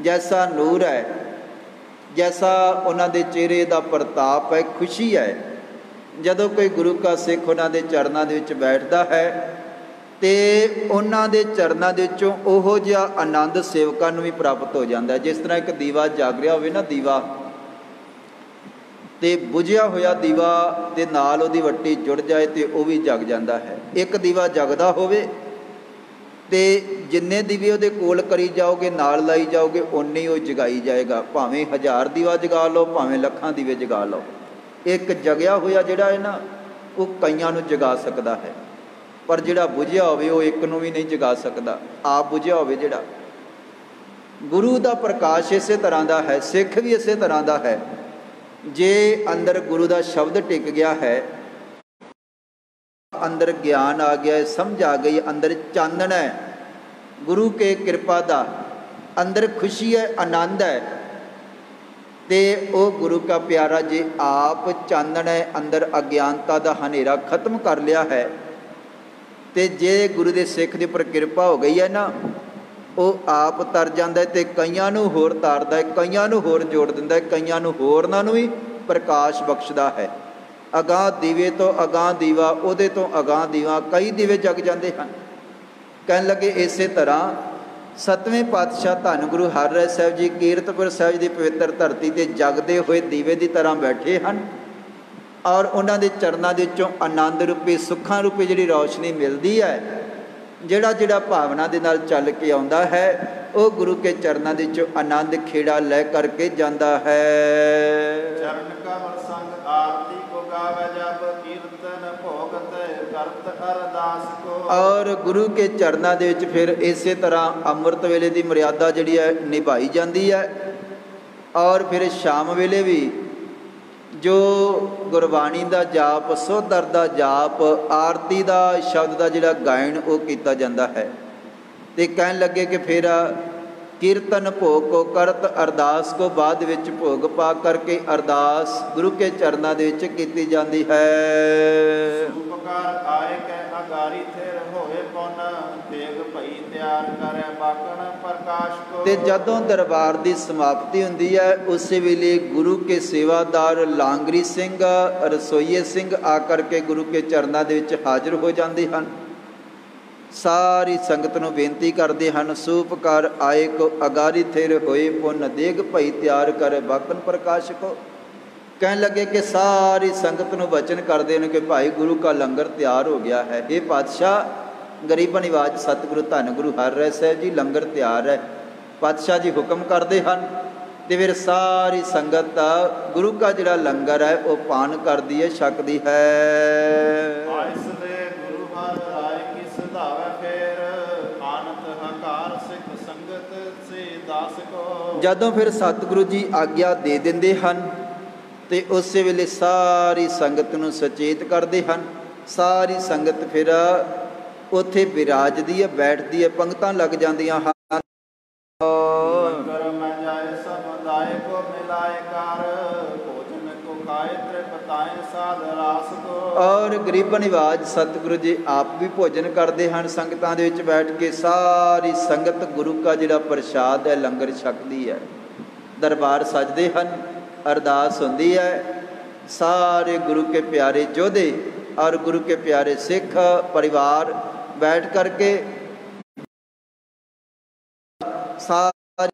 ਜੈਸਾ ਨੂਰ ਹੈ, ਜੈਸਾ ਉਹਨਾਂ ਦੇ ਚਿਹਰੇ ਦਾ ਪ੍ਰਤਾਪ ਹੈ, ਖੁਸ਼ੀ ਹੈ। ਜਦੋਂ ਕੋਈ ਗੁਰੂ ਕਾ ਸਿੱਖ ਉਹਨਾਂ ਦੇ ਚਰਨਾਂ ਦੇ ਵਿੱਚ ਬੈਠਦਾ ਹੈ ਤੇ ਉਹਨਾਂ ਦੇ ਚਰਨਾਂ ਦੇ ਵਿੱਚੋਂ ਉਹੋ ਜਿਹਾ ਆਨੰਦ ਸੇਵਕਾਂ ਨੂੰ ਵੀ ਪ੍ਰਾਪਤ ਹੋ ਜਾਂਦਾ ਹੈ। ਜਿਸ ਤਰ੍ਹਾਂ ਇੱਕ ਦੀਵਾ ਜਗ ਰਿਹਾ ਹੋਵੇ ਨਾ, ਦੀਵਾ ਤੇ ਬੁਝਿਆ ਹੋਇਆ ਦੀਵਾ ਦੇ ਨਾਲ ਉਹਦੀ ਵੱਟੀ ਜੁੜ ਜਾਏ ਤੇ ਉਹ ਵੀ ਜਗ ਜਾਂਦਾ ਹੈ। ਇੱਕ ਦੀਵਾ ਜਗਦਾ ਹੋਵੇ ਤੇ ਜਿੰਨੇ ਦੀਵੇ ਉਹਦੇ ਕੋਲ ਕਰੀ ਜਾਓਗੇ, ਨਾਲ ਲਾਈ ਜਾਓਗੇ, ਓਨੇ ਹੀ ਉਹ ਜਗਾਈ ਜਾਏਗਾ। ਭਾਵੇਂ 1000 ਦੀਵਾ ਜਗਾ ਲਓ, ਭਾਵੇਂ ਲੱਖਾਂ ਦੀਵੇ ਜਗਾ ਲਓ। ਇੱਕ ਜਗਿਆ ਹੋਇਆ ਜਿਹੜਾ ਹੈ ਨਾ, ਉਹ ਕਈਆਂ ਨੂੰ ਜਗਾ ਸਕਦਾ ਹੈ, ਪਰ ਜਿਹੜਾ ਬੁਝਿਆ ਹੋਵੇ ਉਹ ਇੱਕ ਨੂੰ ਵੀ ਨਹੀਂ ਜਗਾ ਸਕਦਾ। ਆਪ ਬੁਝਿਆ ਹੋਵੇ ਜਿਹੜਾ, ਗੁਰੂ ਦਾ ਪ੍ਰਕਾਸ਼ ਇਸੇ ਤਰ੍ਹਾਂ ਦਾ ਹੈ, ਸਿੱਖ ਵੀ ਇਸੇ ਤਰ੍ਹਾਂ ਦਾ ਹੈ। ਜੇ ਅੰਦਰ ਗੁਰੂ ਦਾ ਸ਼ਬਦ ਟਿਕ ਗਿਆ ਹੈ, ਅੰਦਰ ਗਿਆਨ ਆ ਗਿਆ ਹੈ, ਸਮਝ ਆ ਗਈ, ਅੰਦਰ ਚਾਨਣ ਹੈ ਗੁਰੂ ਕੇ ਕਿਰਪਾ ਦਾ, ਅੰਦਰ ਖੁਸ਼ੀ ਹੈ, ਆਨੰਦ ਹੈ, ਤੇ ਉਹ ਗੁਰੂ ਕਾ ਪਿਆਰਾ ਜੇ ਆਪ ਚਾਨਣ ਹੈ, ਅੰਦਰ ਅਗਿਆਨਤਾ ਦਾ ਹਨੇਰਾ ਖਤਮ ਕਰ ਲਿਆ ਹੈ, ਤੇ ਜੇ ਗੁਰੂ ਦੇ ਸਿੱਖ ਦੇ ਉੱਪਰ ਕਿਰਪਾ ਹੋ ਗਈ ਹੈ ਨਾ, ਉਹ ਆਪ ਤਰ ਜਾਂਦਾ ਹੈ ਤੇ ਕਈਆਂ ਨੂੰ ਹੋਰ ਤਾਰਦਾ ਹੈ, ਕਈਆਂ ਨੂੰ ਹੋਰ ਜੋੜ ਦਿੰਦਾ ਹੈ, ਕਈਆਂ ਨੂੰ ਹੋਰਨਾਂ ਨੂੰ ਵੀ ਪ੍ਰਕਾਸ਼ ਬਖਸ਼ਦਾ ਹੈ। ਅਗਾਂਹ ਦੀਵੇ ਤੋਂ ਅਗਾਂਹ ਦੀਵਾ, ਉਹਦੇ ਤੋਂ ਅਗਾਂਹ ਦੀਵਾ, ਕਈ ਦੀਵੇ ਜਗ ਜਾਂਦੇ ਹਨ। ਕਹਿਣ ਲੱਗੇ ਇਸੇ ਤਰ੍ਹਾਂ ਸਤਵੇਂ ਪਾਤਸ਼ਾਹ ਧੰਨ ਗੁਰੂ ਹਰਿਰਾਏ ਸਾਹਿਬ ਜੀ ਕੀਰਤਪੁਰ ਸਾਹਿਬ ਦੀ ਪਵਿੱਤਰ ਧਰਤੀ 'ਤੇ ਜਗਦੇ ਹੋਏ ਦੀਵੇ ਦੀ ਤਰ੍ਹਾਂ ਬੈਠੇ ਹਨ, ਔਰ ਉਹਨਾਂ ਦੇ ਚਰਨਾਂ ਦੇ ਵਿੱਚੋਂ ਆਨੰਦ ਰੂਪੀ, ਸੁੱਖਾਂ ਰੂਪੀ ਜਿਹੜੀ ਰੌਸ਼ਨੀ ਮਿਲਦੀ ਹੈ। ਜਿਹੜਾ ਜਿਹੜਾ ਭਾਵਨਾ ਦੇ ਨਾਲ ਚੱਲ ਕੇ ਆਉਂਦਾ ਹੈ, ਉਹ ਗੁਰੂ ਕੇ ਚਰਨਾਂ ਦੇ ਵਿੱਚੋਂ ਆਨੰਦ ਖੇੜਾ ਲੈ ਕਰਕੇ ਜਾਂਦਾ ਹੈ। ਚਰਨ ਕਮਲ ਸੰਗ ਆਰਤੀ ਕੋ ਗਾਵੇ ਜਬ ਕੀਰਤਨ ਭੋਗਤ ਕਰਤ ਅਰਦਾਸ ਕੋ। ਔਰ ਗੁਰੂ ਕੇ ਚਰਨਾਂ ਦੇ ਵਿੱਚ ਫਿਰ ਇਸੇ ਤਰ੍ਹਾਂ ਅੰਮ੍ਰਿਤ ਵੇਲੇ ਦੀ ਮਰਿਆਦਾ ਜਿਹੜੀ ਹੈ ਨਿਭਾਈ ਜਾਂਦੀ ਹੈ, ਔਰ ਫਿਰ ਸ਼ਾਮ ਵੇਲੇ ਵੀ ਜੋ ਗੁਰਬਾਣੀ ਦਾ ਜਾਪ, ਸੋਧਰ ਦਾ ਜਾਪ, ਆਰਤੀ ਦਾ ਸ਼ਬਦ ਦਾ ਜਿਹੜਾ ਗਾਇਨ ਉਹ ਕੀਤਾ ਜਾਂਦਾ ਹੈ। ਤੇ ਕਹਿਣ ਲੱਗੇ ਕਿ ਫਿਰ ਕੀਰਤਨ ਭੋਗ ਕੋ ਕਰਤ ਅਰਦਾਸ ਕੋ, ਬਾਅਦ ਵਿੱਚ ਭੋਗ ਪਾ ਕਰਕੇ ਅਰਦਾਸ ਗੁਰੂ ਕੇ ਚਰਨਾਂ ਦੇ ਵਿੱਚ ਕੀਤੀ ਜਾਂਦੀ ਹੈ। ਉਪਕਾਰ ਆਏ ਕੈ ਅਗਾਰੀ ਥਿਰ ਹੋਏ ਪੁਨ ਤੇਗ ਭਈ ਤਿਆਰ ਕਰੇ ਬਾਕਣ ਪ੍ਰਕਾਸ਼ ਕੋ। ਤੇ ਜਦੋਂ ਦਰਬਾਰ ਦੀ ਸਮਾਪਤੀ ਹੁੰਦੀ ਹੈ, ਉਸੇ ਵੇਲੇ ਗੁਰੂ ਕੇ ਸੇਵਾਦਾਰ ਲਾਂਗਰੀ ਸਿੰਘ, ਰਸੋਈਏ ਸਿੰਘ ਆ ਕਰਕੇ ਗੁਰੂ ਕੇ ਚਰਨਾਂ ਦੇ ਵਿੱਚ ਹਾਜ਼ਰ ਹੋ ਜਾਂਦੇ ਹਨ। ਸਾਰੀ ਸੰਗਤ ਨੂੰ ਬੇਨਤੀ ਕਰਦੇ ਹਨ, ਸੂਪਕਾਰ ਆਏ ਕੋ ਅਗਾਰੀ ਥਿਰ ਹੋਏ ਪੁਨ ਦੇਗ ਭਈ ਤਿਆਰ ਕਰੇ ਬਾਕਨ ਪ੍ਰਕਾਸ਼ ਕੋ। ਕਹਿਣ ਲੱਗੇ ਕਿ ਸਾਰੀ ਸੰਗਤ ਨੂੰ ਵਚਨ ਕਰਦੇ ਨੇ ਕਿ ਭਾਈ ਗੁਰੂ ਕਾ ਲੰਗਰ ਤਿਆਰ ਹੋ ਗਿਆ ਹੈ। ਇਹ ਪਾਤਸ਼ਾਹ ਗਰੀਬ ਨਿਵਾਜ ਸਤਿਗੁਰੂ ਧੰਨ ਗੁਰੂ ਹਰਿਰਾਏ ਸਾਹਿਬ ਜੀ, ਲੰਗਰ ਤਿਆਰ ਹੈ। ਪਾਤਸ਼ਾਹ ਜੀ ਹੁਕਮ ਕਰਦੇ ਹਨ ਤੇ ਫਿਰ ਸਾਰੀ ਸੰਗਤ ਗੁਰੂ ਕਾ ਜਿਹੜਾ ਲੰਗਰ ਹੈ ਉਹ ਪਾਨ ਕਰਦੀ ਹੈ, ਛਕਦੀ ਹੈ। ਜਦੋਂ ਫਿਰ ਸਤਿਗੁਰੂ ਜੀ ਆਗਿਆ ਦੇ ਦਿੰਦੇ ਹਨ ਤੇ ਉਸੇ ਵੇਲੇ ਸਾਰੀ ਸੰਗਤ ਨੂੰ ਸੁਚੇਤ ਕਰਦੇ ਹਨ। ਸਾਰੀ ਸੰਗਤ ਫਿਰ ਉੱਥੇ ਵਿਰਾਜਦੀ ਹੈ, ਬੈਠਦੀ ਹੈ, ਪੰਗਤਾਂ ਲੱਗ ਜਾਂਦੀਆਂ ਹਨ। ਔਰ ਗਰੀਬ ਨਿਵਾਜ ਸਤਿਗੁਰੂ ਜੀ ਆਪ ਵੀ ਭੋਜਨ ਕਰਦੇ ਹਨ, ਸੰਗਤਾਂ ਦੇ ਵਿੱਚ ਬੈਠ ਕੇ ਸਾਰੀ ਸੰਗਤ ਗੁਰੂ ਕਾ ਜਿਹੜਾ ਪ੍ਰਸ਼ਾਦ ਹੈ ਲੰਗਰ ਛਕਦੀ ਹੈ। ਦਰਬਾਰ ਸਜਦੇ ਹਨ, ਅਰਦਾਸ ਹੁੰਦੀ ਹੈ। ਸਾਰੇ ਗੁਰੂ ਕੇ ਪਿਆਰੇ ਯੋਧੇ ਔਰ ਗੁਰੂ ਕੇ ਪਿਆਰੇ ਸਿੱਖ ਪਰਿਵਾਰ ਬੈਠ ਕਰਕੇ ਸਾਰੇ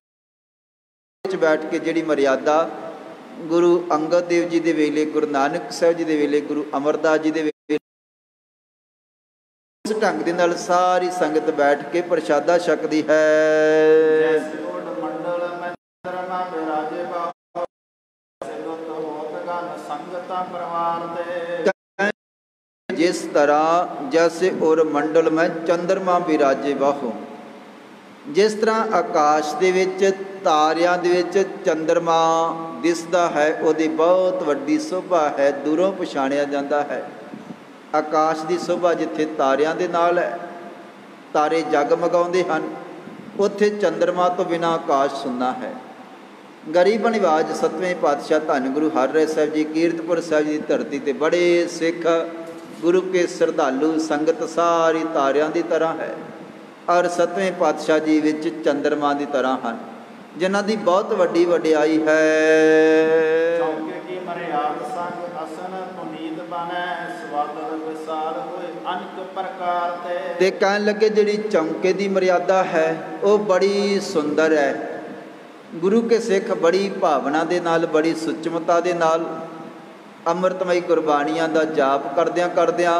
ਵਿੱਚ ਬੈਠ ਕੇ ਜਿਹੜੀ ਮਰਿਆਦਾ ਗੁਰੂ ਅੰਗਦ ਦੇਵ ਜੀ ਦੇ ਵੇਲੇ, ਗੁਰੂ ਨਾਨਕ ਸਾਹਿਬ ਜੀ ਦੇ ਵੇਲੇ, ਗੁਰੂ ਅਮਰਦਾਸ ਜੀ ਦੇ ਵੇਲੇ, ਉਸ ਢੰਗ ਦੇ ਨਾਲ ਸਾਰੀ ਸੰਗਤ ਬੈਠ ਕੇ ਪ੍ਰਸ਼ਾਦਾ ਛਕਦੀ ਹੈ। ਜਿਸ ਤਰ੍ਹਾਂ ਜੈਸੇ ਔਰ ਮੰਡਲ ਮੈਂ ਚੰਦਰਮਾ ਬਿਰਾਜੇ ਬਾਹੋ, ਜਿਸ ਤਰ੍ਹਾਂ ਆਕਾਸ਼ ਦੇ ਵਿੱਚ ਤਾਰਿਆਂ ਦੇ ਵਿੱਚ ਚੰਦਰਮਾ ਦਿਸਦਾ ਹੈ, ਉਹਦੀ ਬਹੁਤ ਵੱਡੀ ਸ਼ੋਭਾ ਹੈ, ਦੂਰੋਂ ਪਛਾਣਿਆ ਜਾਂਦਾ ਹੈ। ਆਕਾਸ਼ ਦੀ ਸ਼ੋਭਾ ਜਿੱਥੇ ਤਾਰਿਆਂ ਦੇ ਨਾਲ ਹੈ, ਤਾਰੇ ਜਗਮਗਾਉਂਦੇ ਹਨ, ਉੱਥੇ ਚੰਦਰਮਾ ਤੋਂ ਬਿਨਾਂ ਆਕਾਸ਼ ਸੁੰਨਾ ਹੈ। ਗਰੀਬ ਨਿਵਾਜ ਸਤਵੇਂ ਪਾਤਸ਼ਾਹ ਧੰਨ ਗੁਰੂ ਹਰਿਰਾਏ ਸਾਹਿਬ ਜੀ ਕੀਰਤਪੁਰ ਸਾਹਿਬ ਜੀ ਦੀ ਧਰਤੀ 'ਤੇ ਬੜੇ ਸਿੱਖ ਗੁਰੂ ਕੇ ਸ਼ਰਧਾਲੂ ਸੰਗਤ ਸਾਰੀ ਤਾਰਿਆਂ ਦੀ ਤਰ੍ਹਾਂ ਹੈ, ਔਰ ਸਤਵੇਂ ਪਾਤਸ਼ਾਹ ਜੀ ਵਿੱਚ ਚੰਦਰਮਾ ਦੀ ਤਰ੍ਹਾਂ ਹਨ, ਜਿਨ੍ਹਾਂ ਦੀ ਬਹੁਤ ਵੱਡੀ ਵਡਿਆਈ ਹੈ। ਚੌਂਕੇ ਕੀ ਮਰਿਆਦ ਸੰਗ ਅਸਨ ਪੁਨੀਤ ਬਨੈ ਸਵਾਦਲ ਵਿਸਾਲ ਹੋਏ ਅਨੇਕ ਪ੍ਰਕਾਰ ਤੇ ਕਹਿਣ ਲੱਗੇ ਜਿਹੜੀ ਚੌਂਕੇ ਦੀ ਮਰਿਆਦਾ ਹੈ ਉਹ ਬੜੀ ਸੁੰਦਰ ਹੈ। ਗੁਰੂ ਕੇ ਸਿੱਖ ਬੜੀ ਭਾਵਨਾ ਦੇ ਨਾਲ, ਬੜੀ ਸੁਚਮਤਾ ਦੇ ਨਾਲ ਅੰਮ੍ਰਿਤਮਈ ਗੁਰਬਾਣੀਆਂ ਦਾ ਜਾਪ ਕਰਦਿਆਂ ਕਰਦਿਆਂ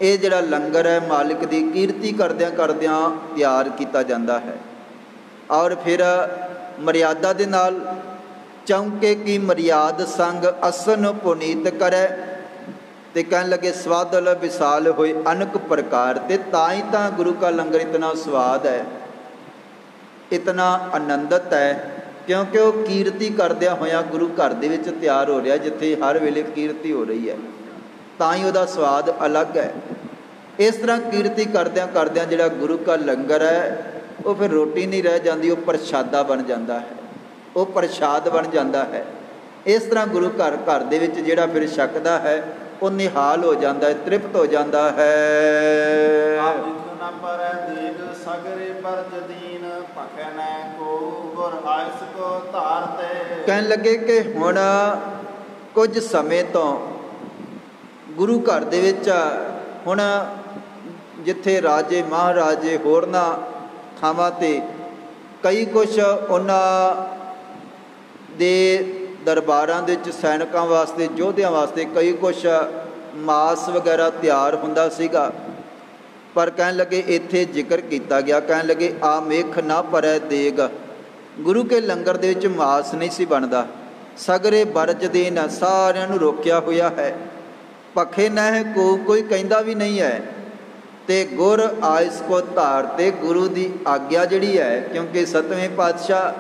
ਇਹ ਜਿਹੜਾ ਲੰਗਰ ਹੈ ਮਾਲਿਕ ਦੀ ਕੀਰਤੀ ਕਰਦਿਆਂ ਕਰਦਿਆਂ ਤਿਆਰ ਕੀਤਾ ਜਾਂਦਾ ਹੈ। ਔਰ ਫਿਰ ਮਰਿਆਦਾ ਦੇ ਨਾਲ ਚੌਂਕੇ ਕੀ ਮਰਿਆਦ ਸੰਗ ਅਸਨ ਪੁਨੀਤ ਕਰੈ, ਤੇ ਕਹਿਣ ਲੱਗੇ ਸਵਾਦਲ ਵਿਸਾਲ ਹੋਏ ਅਨੇਕ ਪ੍ਰਕਾਰ। ਤੇ ਤਾਂ ਹੀ ਤਾਂ ਗੁਰੂ ਕਾ ਲੰਗਰ ਇਤਨਾ ਸਵਾਦ ਹੈ, ਇਤਨਾ ਆਨੰਦਤ ਹੈ, ਕਿਉਂਕਿ ਉਹ ਕੀਰਤੀ ਕਰਦਿਆਂ ਹੋਇਆਂ ਗੁਰੂ ਘਰ ਦੇ ਵਿੱਚ ਤਿਆਰ ਹੋ ਰਿਹਾ, ਜਿੱਥੇ ਹਰ ਵੇਲੇ ਕੀਰਤੀ ਹੋ ਰਹੀ ਹੈ, ਤਾਂ ਹੀ ਉਹਦਾ ਸਵਾਦ ਅਲੱਗ ਹੈ। ਇਸ ਤਰ੍ਹਾਂ ਕੀਰਤੀ ਕਰਦਿਆਂ ਕਰਦਿਆਂ ਜਿਹੜਾ ਗੁਰੂ ਕਾ ਲੰਗਰ ਹੈ ਉਹ ਫਿਰ ਰੋਟੀ ਨਹੀਂ ਰਹਿ ਜਾਂਦੀ, ਉਹ ਪ੍ਰਸ਼ਾਦਾ ਬਣ ਜਾਂਦਾ ਹੈ, ਉਹ ਪ੍ਰਸ਼ਾਦ ਬਣ ਜਾਂਦਾ ਹੈ। ਇਸ ਤਰ੍ਹਾਂ ਗੁਰੂ ਘਰ ਦੇ ਵਿੱਚ ਜਿਹੜਾ ਫਿਰ ਛਕਦਾ ਹੈ ਉਹ ਨਿਹਾਲ ਹੋ ਜਾਂਦਾ ਹੈ, ਤ੍ਰਿਪਤ ਹੋ ਜਾਂਦਾ ਹੈ। ਕਹਿਣ ਲੱਗੇ ਕਿ ਹੁਣ ਕੁਝ ਸਮੇਂ ਤੋਂ ਗੁਰੂ ਘਰ ਦੇ ਵਿੱਚ ਹੁਣ ਜਿੱਥੇ ਰਾਜੇ ਮਹਾਰਾਜੇ ਹੋਰਨਾਂ ਥਾਵਾਂ 'ਤੇ ਕਈ ਕੁਛ ਉਹਨਾਂ ਦੇ ਦਰਬਾਰਾਂ ਦੇ ਵਿੱਚ ਸੈਨਿਕਾਂ ਵਾਸਤੇ, ਯੋਧਿਆਂ ਵਾਸਤੇ ਕਈ ਕੁਛ ਮਾਸ ਵਗੈਰਾ ਤਿਆਰ ਹੁੰਦਾ ਸੀਗਾ, ਪਰ ਕਹਿਣ ਲੱਗੇ ਇੱਥੇ ਜ਼ਿਕਰ ਕੀਤਾ ਗਿਆ, ਕਹਿਣ ਲੱਗੇ ਆ ਮੇਖ ਨਾ ਭਰੈ ਦੇਗ। ਗੁਰੂ ਕੇ ਲੰਗਰ ਦੇ ਵਿੱਚ ਮਾਸ ਨਹੀਂ ਸੀ ਬਣਦਾ, ਸਗਰੇ ਬਰਜ ਦੇ ਨਾ ਸਾਰਿਆਂ ਨੂੰ ਰੋਕਿਆ ਹੋਇਆ ਹੈ, ਪੱਖੇ ਨਹਿ ਕੋ ਕੋਈ ਕਹਿੰਦਾ ਵੀ ਨਹੀਂ ਹੈ, ਤੇ ਗੁਰ ਆਇਸ ਕੋ ਧਾਰ, ਤੇ ਗੁਰੂ ਦੀ ਆਗਿਆ ਜਿਹੜੀ ਹੈ, ਕਿਉਂਕਿ ਸਤਵੇਂ ਪਾਤਸ਼ਾਹ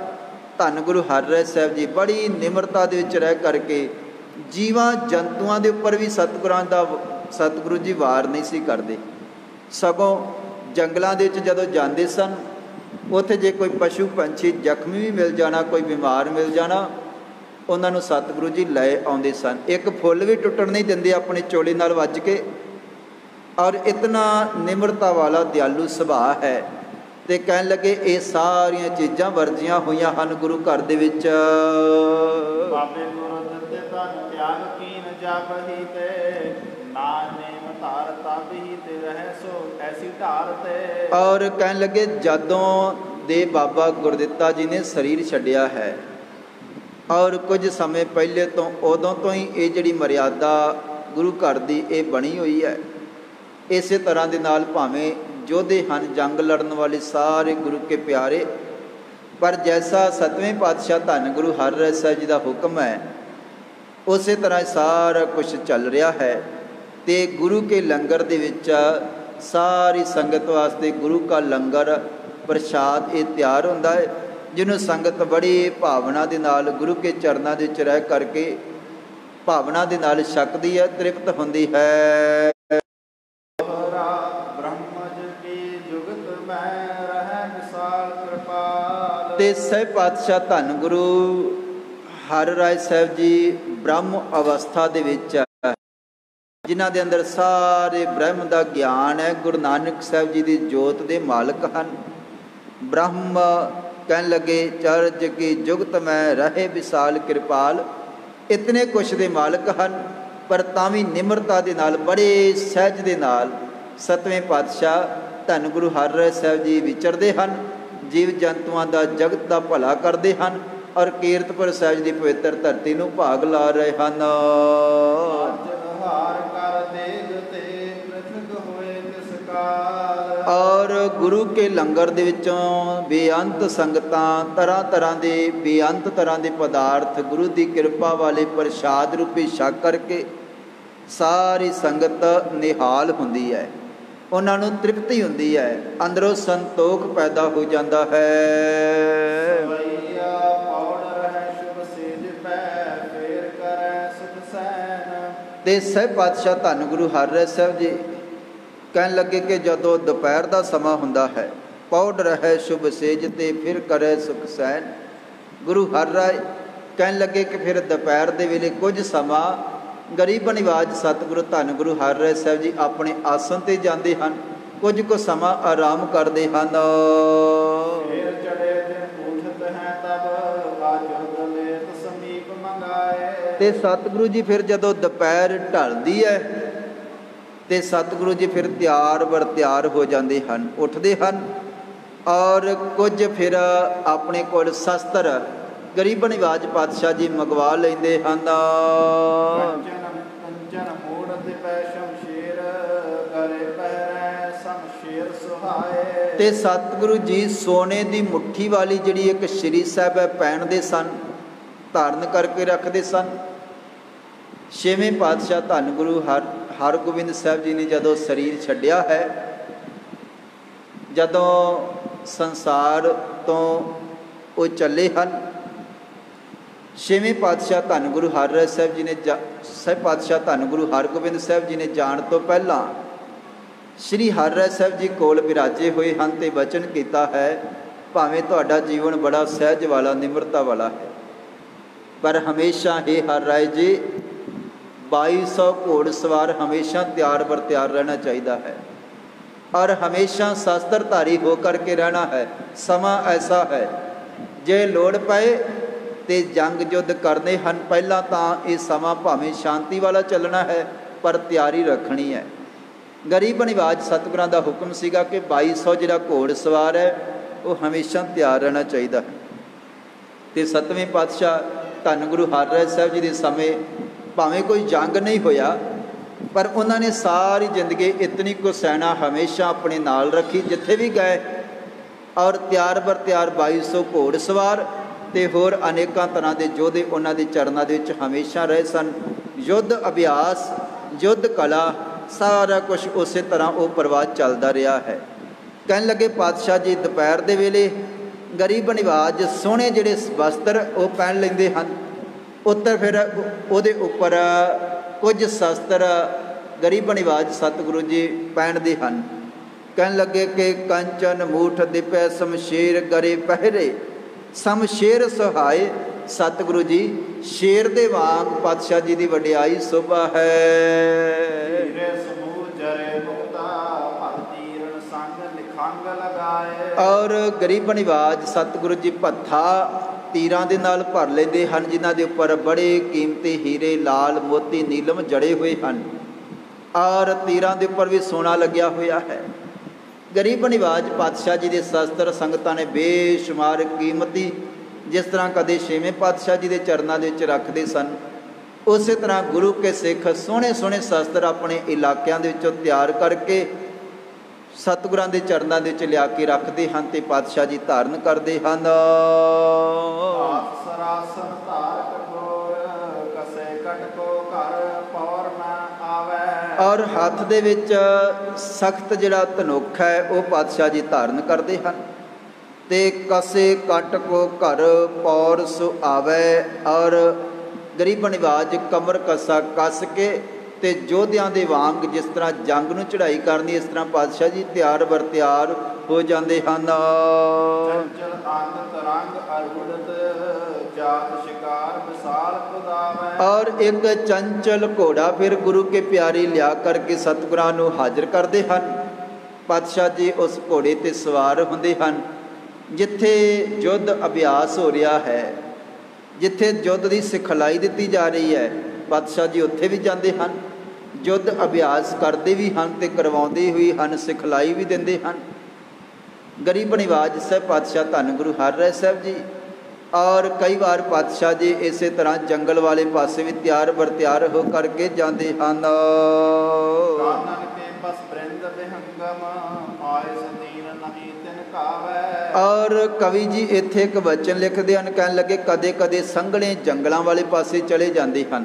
ਧੰਨ ਗੁਰੂ ਹਰਿਰਾਏ ਸਾਹਿਬ ਜੀ ਬੜੀ ਨਿਮਰਤਾ ਦੇ ਵਿੱਚ ਰਹਿ ਕਰਕੇ ਜੀਵਾਂ ਜੰਤੂਆਂ ਦੇ ਉੱਪਰ ਵੀ ਸਤਿਗੁਰੂ ਜੀ ਵਾਰ ਨਹੀਂ ਸੀ ਕਰਦੇ, ਸਗੋਂ ਜੰਗਲਾਂ ਦੇ ਵਿੱਚ ਜਦੋਂ ਜਾਂਦੇ ਸਨ ਉੱਥੇ ਜੇ ਕੋਈ ਪਸ਼ੂ ਪੰਛੀ ਜ਼ਖਮੀ ਵੀ ਮਿਲ ਜਾਣਾ, ਕੋਈ ਬਿਮਾਰ ਮਿਲ ਜਾਣਾ, ਉਹਨਾਂ ਨੂੰ ਸਤਿਗੁਰੂ ਜੀ ਲੈ ਆਉਂਦੇ ਸਨ। ਇੱਕ ਫੁੱਲ ਵੀ ਟੁੱਟਣ ਨਹੀਂ ਦਿੰਦੇ ਆਪਣੇ ਚੋਲੇ ਨਾਲ ਵੱਜ ਕੇ, ਔਰ ਇਤਨਾ ਨਿਮਰਤਾ ਵਾਲਾ ਦਿਆਲੂ ਸੁਭਾਅ ਹੈ। ਤੇ ਕਹਿਣ ਲੱਗੇ ਇਹ ਸਾਰੀਆਂ ਚੀਜ਼ਾਂ ਵਰਜੀਆਂ ਹੋਈਆਂ ਹਨ ਗੁਰੂ ਘਰ ਦੇ ਵਿੱਚ। ਬਾਬੇ ਗੁਰੂ ਦਿੱਤੇ ਤਨ ਤਿਆਗ ਕੀਨ ਜਪਹਿ ਤੇ ਨਾਨੇਮ ਧਾਰ ਤਾਬਿ ਤੇ ਰਹਿ ਸੋ ਐਸੀ ਢਾਰ ਤੇ। ਔਰ ਕਹਿਣ ਲੱਗੇ ਜਦੋਂ ਦੇ ਬਾਬਾ ਗੁਰਦਿੱਤਾ ਜੀ ਨੇ ਸਰੀਰ ਛੱਡਿਆ ਹੈ, ਔਰ ਕੁਝ ਸਮੇਂ ਪਹਿਲੇ ਤੋਂ ਉਦੋਂ ਤੋਂ ਹੀ ਇਹ ਜਿਹੜੀ ਮਰਿਆਦਾ ਗੁਰੂ ਘਰ ਦੀ ਇਹ ਬਣੀ ਹੋਈ ਹੈ। ਇਸੇ ਤਰ੍ਹਾਂ ਦੇ ਨਾਲ ਭਾਵੇਂ ਯੋਧੇ ਹਨ, ਜੰਗ ਲੜਨ ਵਾਲੇ ਸਾਰੇ ਗੁਰੂ ਕੇ ਪਿਆਰੇ, ਪਰ ਜੈਸਾ ਸਤਵੇਂ ਪਾਤਸ਼ਾਹ ਧੰਨ ਗੁਰੂ ਹਰਿਰਾਏ ਸਾਹਿਬ ਜੀ ਦਾ ਹੁਕਮ ਹੈ ਉਸੇ ਤਰ੍ਹਾਂ ਸਾਰਾ ਕੁਛ ਚੱਲ ਰਿਹਾ ਹੈ। ਤੇ ਗੁਰੂ ਕੇ ਲੰਗਰ ਦੇ ਵਿੱਚ ਸਾਰੀ ਸੰਗਤ ਵਾਸਤੇ ਗੁਰੂ ਕਾ ਲੰਗਰ ਪ੍ਰਸ਼ਾਦ ਇਹ ਤਿਆਰ ਹੁੰਦਾ ਹੈ, ਜਿਹਨੂੰ ਸੰਗਤ ਬੜੀ ਭਾਵਨਾ ਦੇ ਨਾਲ ਗੁਰੂ ਕੇ ਚਰਨਾਂ ਦੇ ਵਿੱਚ ਰਹਿ ਕਰਕੇ ਭਾਵਨਾ ਦੇ ਨਾਲ ਛਕਦੀ ਹੈ, ਤ੍ਰਿਪਤ ਹੁੰਦੀ ਹੈ। ਤੇ ਸਹਿਬ ਪਾਤਸ਼ਾਹ ਧੰਨ ਗੁਰੂ ਹਰਿਰਾਏ ਸਾਹਿਬ ਜੀ ਬ੍ਰਹਮ ਅਵਸਥਾ ਦੇ ਵਿੱਚ, ਜਿਨ੍ਹਾਂ ਦੇ ਅੰਦਰ ਸਾਰੇ ਬ੍ਰਹਮ ਦਾ ਗਿਆਨ ਹੈ, ਗੁਰੂ ਨਾਨਕ ਸਾਹਿਬ ਜੀ ਦੀ ਜੋਤ ਦੇ ਮਾਲਕ ਹਨ। ਬ੍ਰਹਮ ਕਹਿਣ ਲੱਗੇ ਚਰਜ ਕੀ ਜੁਗਤ ਮੈਂ ਰਹੇ ਵਿਸਾਲ ਕਿਰਪਾਲ, ਇਤਨੇ ਕੁਛ ਦੇ ਮਾਲਕ ਹਨ, ਪਰ ਤਾਂ ਵੀ ਨਿਮਰਤਾ ਦੇ ਨਾਲ ਬੜੇ ਸਹਿਜ ਦੇ ਨਾਲ ਸਤਵੇਂ ਪਾਤਸ਼ਾਹ ਧੰਨ ਗੁਰੂ ਹਰਿਰਾਏ ਸਾਹਿਬ ਜੀ ਵਿਚਰਦੇ ਹਨ, ਜੀਵ ਜੰਤੂਆਂ ਦਾ ਜਗਤ ਦਾ ਭਲਾ ਕਰਦੇ ਹਨ, ਔਰ ਕੀਰਤਪੁਰ ਸਾਹਿਬ ਦੀ ਪਵਿੱਤਰ ਧਰਤੀ ਨੂੰ ਭਾਗ ਲਾ ਰਹੇ ਹਨ। ਔਰ ਗੁਰੂ ਕੇ ਲੰਗਰ ਦੇ ਵਿੱਚੋਂ ਬੇਅੰਤ ਸੰਗਤਾਂ ਤਰ੍ਹਾਂ ਤਰ੍ਹਾਂ ਦੇ ਬੇਅੰਤ ਤਰ੍ਹਾਂ ਦੇ ਪਦਾਰਥ ਗੁਰੂ ਦੀ ਕਿਰਪਾ ਵਾਲੇ ਪ੍ਰਸ਼ਾਦ ਰੂਪੀ ਛਕ ਕਰਕੇ ਸਾਰੀ ਸੰਗਤ ਨਿਹਾਲ ਹੁੰਦੀ ਹੈ। ਉਹਨਾਂ ਨੂੰ ਤ੍ਰਿਪਤੀ ਹੁੰਦੀ ਹੈ, ਅੰਦਰੋਂ ਸੰਤੋਖ ਪੈਦਾ ਹੋ ਜਾਂਦਾ ਹੈ। ਸਵਈਆ ਪੌੜ ਰਹਿ ਸ਼ੁਭ ਸੇਜ ਪੈ, ਫੇਰ ਕਰੈ ਸੁਖ ਸੈਨ। ਤੇ ਸਹਿਬ ਪਾਤਸ਼ਾਹ ਧੰਨ ਗੁਰੂ ਹਰਿਰਾਏ ਸਾਹਿਬ ਜੀ ਕਹਿਣ ਲੱਗੇ ਕਿ ਜਦੋਂ ਦੁਪਹਿਰ ਦਾ ਸਮਾਂ ਹੁੰਦਾ ਹੈ, ਪੌੜ ਰਹਿ ਸ਼ੁਭ ਸੇਜ ਤੇ ਫਿਰ ਕਰੇ ਸੁਖ ਸੈਨ। ਗੁਰੂ ਹਰਿਰਾਏ ਕਹਿਣ ਲੱਗੇ ਕਿ ਫਿਰ ਦੁਪਹਿਰ ਦੇ ਵੇਲੇ ਕੁਝ ਸਮਾਂ ਗਰੀਬ ਨਿਵਾਜ ਸਤਿਗੁਰੂ ਧੰਨ ਗੁਰੂ ਹਰਿਰਾਏ ਸਾਹਿਬ ਜੀ ਆਪਣੇ ਆਸਣ 'ਤੇ ਜਾਂਦੇ ਹਨ, ਕੁਝ ਕੁ ਸਮਾਂ ਆਰਾਮ ਕਰਦੇ ਹਨ। ਫੇਰ ਚੜੇ ਦਿਨ ਉਠਤ ਹੈ ਤਬ, ਆਜੋ ਲੇਤ ਸਮੀਪ ਮੰਗਾਏ। ਤੇ ਸਤਿਗੁਰੂ ਜੀ ਫਿਰ ਜਦੋਂ ਦੁਪਹਿਰ ਢਲਦੀ ਹੈ ਤੇ ਸਤਿਗੁਰੂ ਜੀ ਫਿਰ ਤਿਆਰ ਬਰ ਤਿਆਰ ਹੋ ਜਾਂਦੇ ਹਨ, ਉੱਠਦੇ ਹਨ ਔਰ ਕੁਝ ਫਿਰ ਆਪਣੇ ਕੋਲ ਸ਼ਸਤਰ ਗਰੀਬ ਨਿਵਾਜ ਪਾਤਸ਼ਾਹ ਜੀ ਮੰਗਵਾ ਲੈਂਦੇ ਹਨ। ਕੰਚਨ ਮੋੜ ਤੇ ਪੈ ਸ਼ਮਸ਼ੀਰ, ਗਲੇ ਪਹਿਰੈ ਸ਼ਮਸ਼ੀਰ ਸੁਹਾਏ। ਤੇ ਸਤਿਗੁਰੂ ਜੀ ਸੋਨੇ ਦੀ ਮੁੱਠੀ ਵਾਲੀ ਜਿਹੜੀ ਇੱਕ ਸ਼੍ਰੀ ਸਾਹਿਬ ਹੈ ਪਹਿਨਦੇ ਸਨ, ਧਾਰਨ ਕਰਕੇ ਰੱਖਦੇ ਸਨ। ਛੇਵੇਂ ਪਾਤਸ਼ਾਹ ਧੰਨ ਗੁਰੂ ਹਰਗੋਬਿੰਦ ਸਾਹਿਬ ਜੀ ਨੇ ਜਦੋਂ ਸਰੀਰ ਛੱਡਿਆ ਹੈ, ਜਦੋਂ ਸੰਸਾਰ ਤੋਂ ਉਹ ਚੱਲੇ ਹਨ, ਛੇਵੇਂ ਪਾਤਸ਼ਾਹ ਧੰਨ ਗੁਰੂ ਹਰਿਰਾਏ ਸਾਹਿਬ ਜੀ ਨੇ ਸਹਿਬ ਪਾਤਸ਼ਾਹ ਧੰਨ ਗੁਰੂ ਹਰਗੋਬਿੰਦ ਸਾਹਿਬ ਜੀ ਨੇ ਜਾਣ ਤੋਂ ਪਹਿਲਾਂ ਸ਼੍ਰੀ ਹਰਿਰਾਏ ਸਾਹਿਬ ਜੀ ਕੋਲ ਬਿਰਾਜੇ ਹੋਏ ਹਨ ਤੇ ਵਚਨ ਕੀਤਾ ਹੈ, ਭਾਵੇਂ ਤੁਹਾਡਾ ਜੀਵਨ ਬੜਾ ਸਹਿਜ ਵਾਲਾ ਨਿਮਰਤਾ ਵਾਲਾ ਹੈ, ਪਰ ਹਮੇਸ਼ਾ ਹੀ ਹਰਿਰਾਏ ਜੀ 2200 ਘੋੜ ਸਵਾਰ ਹਮੇਸ਼ਾ ਤਿਆਰ ਬਰ ਤਿਆਰ ਰਹਿਣਾ ਚਾਹੀਦਾ ਹੈ ਔਰ ਹਮੇਸ਼ਾ ਸ਼ਸਤਰਧਾਰੀ ਹੋ ਕਰਕੇ ਰਹਿਣਾ ਹੈ। ਸਮਾਂ ਐਸਾ ਹੈ ਜੇ ਲੋੜ ਪਏ ਤੇ ਜੰਗ ਯੁੱਧ ਕਰਨੇ ਹਨ, ਪਹਿਲਾਂ ਤਾਂ ਇਹ ਸਮਾਂ ਭਾਵੇਂ ਸ਼ਾਂਤੀ ਵਾਲਾ ਚੱਲਣਾ ਹੈ ਪਰ ਤਿਆਰੀ ਰੱਖਣੀ ਹੈ। ਗਰੀਬ ਨਿਵਾਜ ਸਤਿਗੁਰਾਂ ਦਾ ਹੁਕਮ ਸੀਗਾ ਕਿ 2200 ਜਿਹੜਾ ਘੋੜ ਸਵਾਰ ਹੈ ਉਹ ਹਮੇਸ਼ਾ ਤਿਆਰ ਰਹਿਣਾ ਚਾਹੀਦਾ ਹੈ। ਤੇ ਸੱਤਵੇਂ ਪਾਤਸ਼ਾਹ ਧੰਨ ਗੁਰੂ ਹਰਿਰਾਏ ਸਾਹਿਬ ਜੀ ਦੇ ਸਮੇਂ ਭਾਵੇਂ ਕੋਈ ਜੰਗ ਨਹੀਂ ਹੋਇਆ, ਪਰ ਉਹਨਾਂ ਨੇ ਸਾਰੀ ਜ਼ਿੰਦਗੀ ਇਤਨੀ ਕੁ ਸੈਨਾ ਹਮੇਸ਼ਾ ਆਪਣੇ ਨਾਲ ਰੱਖੀ, ਜਿੱਥੇ ਵੀ ਗਏ ਔਰ ਤਿਆਰ ਬਰ ਤਿਆਰ 2200 ਘੋੜ ਸਵਾਰ ਤੇ ਹੋਰ ਅਨੇਕਾਂ ਤਰ੍ਹਾਂ ਦੇ ਯੋਧੇ ਉਹਨਾਂ ਦੇ ਚਰਨਾਂ ਦੇ ਵਿੱਚ ਹਮੇਸ਼ਾ ਰਹੇ ਸਨ। ਯੁੱਧ ਅਭਿਆਸ, ਯੁੱਧ ਕਲਾ, ਸਾਰਾ ਕੁਝ ਉਸੇ ਤਰ੍ਹਾਂ ਉਹ ਪਰਵਾਹ ਚੱਲਦਾ ਰਿਹਾ ਹੈ। ਕਹਿਣ ਲੱਗੇ ਪਾਤਸ਼ਾਹ ਜੀ ਦੁਪਹਿਰ ਦੇ ਵੇਲੇ ਗਰੀਬ ਨਿਵਾਜ ਸੋਹਣੇ ਜਿਹੜੇ ਵਸਤਰ ਉਹ ਪਹਿਨ ਲੈਂਦੇ ਹਨ, ਉੱਤਰ ਫਿਰ ਉਹਦੇ ਉੱਪਰ ਕੁਝ ਸ਼ਸਤਰ ਗਰੀਬ ਨਿਵਾਜ ਸਤਿਗੁਰੂ ਜੀ ਪਹਿਨਦੇ ਹਨ। ਕਹਿਣ ਲੱਗੇ ਕਿ ਕੰਚਨ ਮੂਠ ਦਿਪੈ ਸ਼ਮਸ਼ੀਰ ਗਰੇ ਪਹਿਰੇ, ਸ਼ਮਸ਼ੀਰ ਸੁਹਾਏ। ਸਤਿਗੁਰੂ ਜੀ ਸ਼ੇਰ ਦੇ ਵਾਂਗ ਪਾਤਸ਼ਾਹ ਜੀ ਦੀ ਵਡਿਆਈ ਸੋਭਾ ਹੈ। ਔਰ ਗਰੀਬ ਨਿਵਾਜ ਸਤਿਗੁਰੂ ਜੀ ਭੱਥਾ ਤੀਰਾਂ ਦੇ ਨਾਲ ਭਰ ਲੈਂਦੇ ਹਨ, ਜਿਨ੍ਹਾਂ ਦੇ ਉੱਪਰ ਬੜੇ ਕੀਮਤੀ ਹੀਰੇ, ਲਾਲ ਮੋਤੀ, ਨੀਲਮ ਜੜੇ ਹੋਏ ਹਨ ਔਰ ਤੀਰਾਂ ਦੇ ਉੱਪਰ ਵੀ ਸੋਨਾ ਲੱਗਿਆ ਹੋਇਆ ਹੈ। ਗਰੀਬ ਨਿਵਾਜ ਪਾਤਸ਼ਾਹ ਜੀ ਦੇ ਸ਼ਸਤਰ ਸੰਗਤਾਂ ਨੇ ਬੇਸ਼ੁਮਾਰ ਕੀਮਤੀ, ਜਿਸ ਤਰ੍ਹਾਂ ਕਦੇ ਛੇਵੇਂ ਪਾਤਸ਼ਾਹ ਜੀ ਦੇ ਚਰਨਾਂ ਦੇ ਵਿੱਚ ਰੱਖਦੇ ਸਨ, ਉਸੇ ਤਰ੍ਹਾਂ ਗੁਰੂ ਕੇ ਸਿੱਖ ਸੋਹਣੇ ਸੋਹਣੇ ਸ਼ਸਤਰ ਆਪਣੇ ਇਲਾਕਿਆਂ ਦੇ ਵਿੱਚੋਂ ਤਿਆਰ ਕਰਕੇ ਸਤਿਗੁਰਾਂ ਦੇ ਚਰਨਾਂ ਦੇ ਵਿੱਚ ਲਿਆ ਕੇ ਰੱਖਦੇ ਹਨ ਤੇ ਪਾਤਸ਼ਾਹ ਜੀ ਧਾਰਨ ਕਰਦੇ ਹਨ। ਔਰ ਹੱਥ ਦੇ ਵਿੱਚ ਸਖਤ ਜਿਹੜਾ ਧਨੁੱਖ ਹੈ ਉਹ ਪਾਤਸ਼ਾਹ ਜੀ ਧਾਰਨ ਕਰਦੇ ਹਨ ਤੇ ਕਸੇ ਕੱਟ ਕੋ ਘਰ ਪੌਰ ਸੁ ਆਵੇ। ਔਰ ਗਰੀਬ ਨਿਵਾਜ ਕਮਰ ਕਸਾ ਕੱਸ ਕੇ ਤੇ ਯੋਧਿਆਂ ਦੇ ਵਾਂਗ ਜਿਸ ਤਰ੍ਹਾਂ ਜੰਗ ਨੂੰ ਚੜ੍ਹਾਈ ਕਰਨੀ, ਇਸ ਤਰ੍ਹਾਂ ਪਾਤਸ਼ਾਹ ਜੀ ਤਿਆਰ ਬਰ ਤਿਆਰ ਹੋ ਜਾਂਦੇ ਹਨ। ਔਰ ਇੱਕ ਚੰਚਲ ਘੋੜਾ ਫਿਰ ਗੁਰੂ ਕੇ ਪਿਆਰੇ ਲਿਆ ਕਰਕੇ ਸਤਿਗੁਰਾਂ ਨੂੰ ਹਾਜ਼ਰ ਕਰਦੇ ਹਨ। ਪਾਤਸ਼ਾਹ ਜੀ ਉਸ ਘੋੜੇ ਤੇ ਸਵਾਰ ਹੁੰਦੇ ਹਨ। ਜਿੱਥੇ ਯੁੱਧ ਅਭਿਆਸ ਹੋ ਰਿਹਾ ਹੈ, ਜਿੱਥੇ ਯੁੱਧ ਦੀ ਸਿਖਲਾਈ ਦਿੱਤੀ ਜਾ ਰਹੀ ਹੈ, ਪਾਤਸ਼ਾਹ ਜੀ ਉੱਥੇ ਵੀ ਜਾਂਦੇ ਹਨ, ਯੁੱਧ ਅਭਿਆਸ ਕਰਦੇ ਵੀ ਹਨ ਤੇ ਕਰਵਾਉਂਦੇ ਵੀ ਹਨ, ਸਿਖਲਾਈ ਵੀ ਦਿੰਦੇ ਹਨ। ਗਰੀਬ ਨਿਵਾਜ ਸਾਹਿਬ ਪਾਤਸ਼ਾਹ ਧੰਨ ਗੁਰੂ ਹਰਿਰਾਏ ਸਾਹਿਬ ਜੀ ਔਰ ਕਈ ਵਾਰ ਪਾਤਸ਼ਾਹ ਜੀ ਇਸੇ ਤਰ੍ਹਾਂ ਜੰਗਲ ਵਾਲੇ ਪਾਸੇ ਵੀ ਤਿਆਰ ਬਰ ਤਿਆਰ ਹੋ ਕਰਕੇ ਜਾਂਦੇ ਹਨ। ਔਰ ਕਵੀ ਜੀ ਇੱਥੇ ਇੱਕ ਵਚਨ ਲਿਖਦੇ ਹਨ, ਕਹਿਣ ਲੱਗੇ ਕਦੇ ਕਦੇ ਸੰਘਣੇ ਜੰਗਲਾਂ ਵਾਲੇ ਪਾਸੇ ਚਲੇ ਜਾਂਦੇ ਹਨ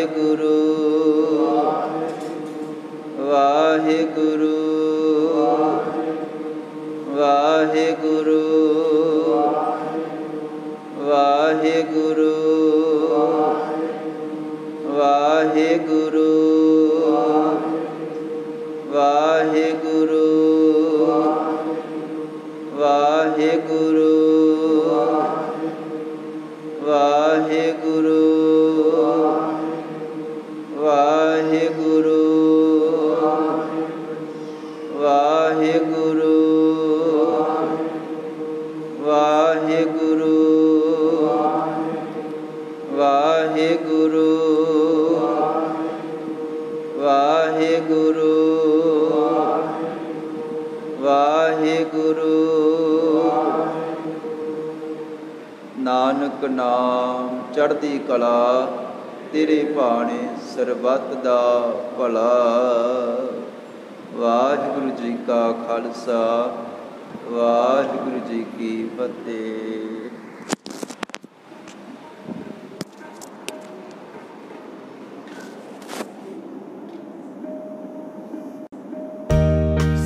ਵਾਹਿਗੁਰੂ ਵਾਹਿਗੁਰੂ ਵਾਹਿਗੁਰੂ ਵਾਹਿਗੁਰੂ ਵਾਹਿਗੁਰੂ ਵਾਹਿਗੁਰੂ ਵਾਹਿਗੁਰੂ ਵਾਹਿਗੁਰੂ ਵਾਹਿਗੁਰੂ ਵਾਹਿਗੁਰੂ ਵਾਹਿਗੁਰੂ ਵਾਹਿਗੁਰੂ ਵਾਹਿਗੁਰੂ ਵਾਹਿਗੁਰੂ ਨਾਨਕ ਨਾਮ ਚੜ੍ਹਦੀ ਕਲਾ ਤੇਰੇ ਭਾਣੇ ਸਰਬੱਤ ਦਾ ਭਲਾ। ਵਾਹਿਗੁਰੂ ਜੀ ਕਾ ਖਾਲਸਾ ਵਾਹਿਗੁਰੂ ਜੀ ਕੀ ਫਤਿਹ।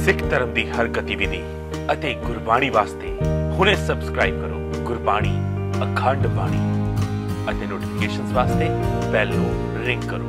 ਸਿੱਖ ਧਰਮ ਦੀ ਹਰ ਗਤੀਵਿਧੀ ਅਤੇ ਗੁਰਬਾਣੀ ਵਾਸਤੇ ਹੁਣੇ ਸਬਸਕ੍ਰਾਈਬ ਕਰੋ ਗੁਰਬਾਣੀ ਅਖੰਡ ਬਾਣੀ ਅਤੇ ਨੋਟੀਫਿਕੇਸ਼ਨਸ ਵਾਸਤੇ ਬੈਲ ਨੂੰ ਰਿੰਗ ਕਰੋ।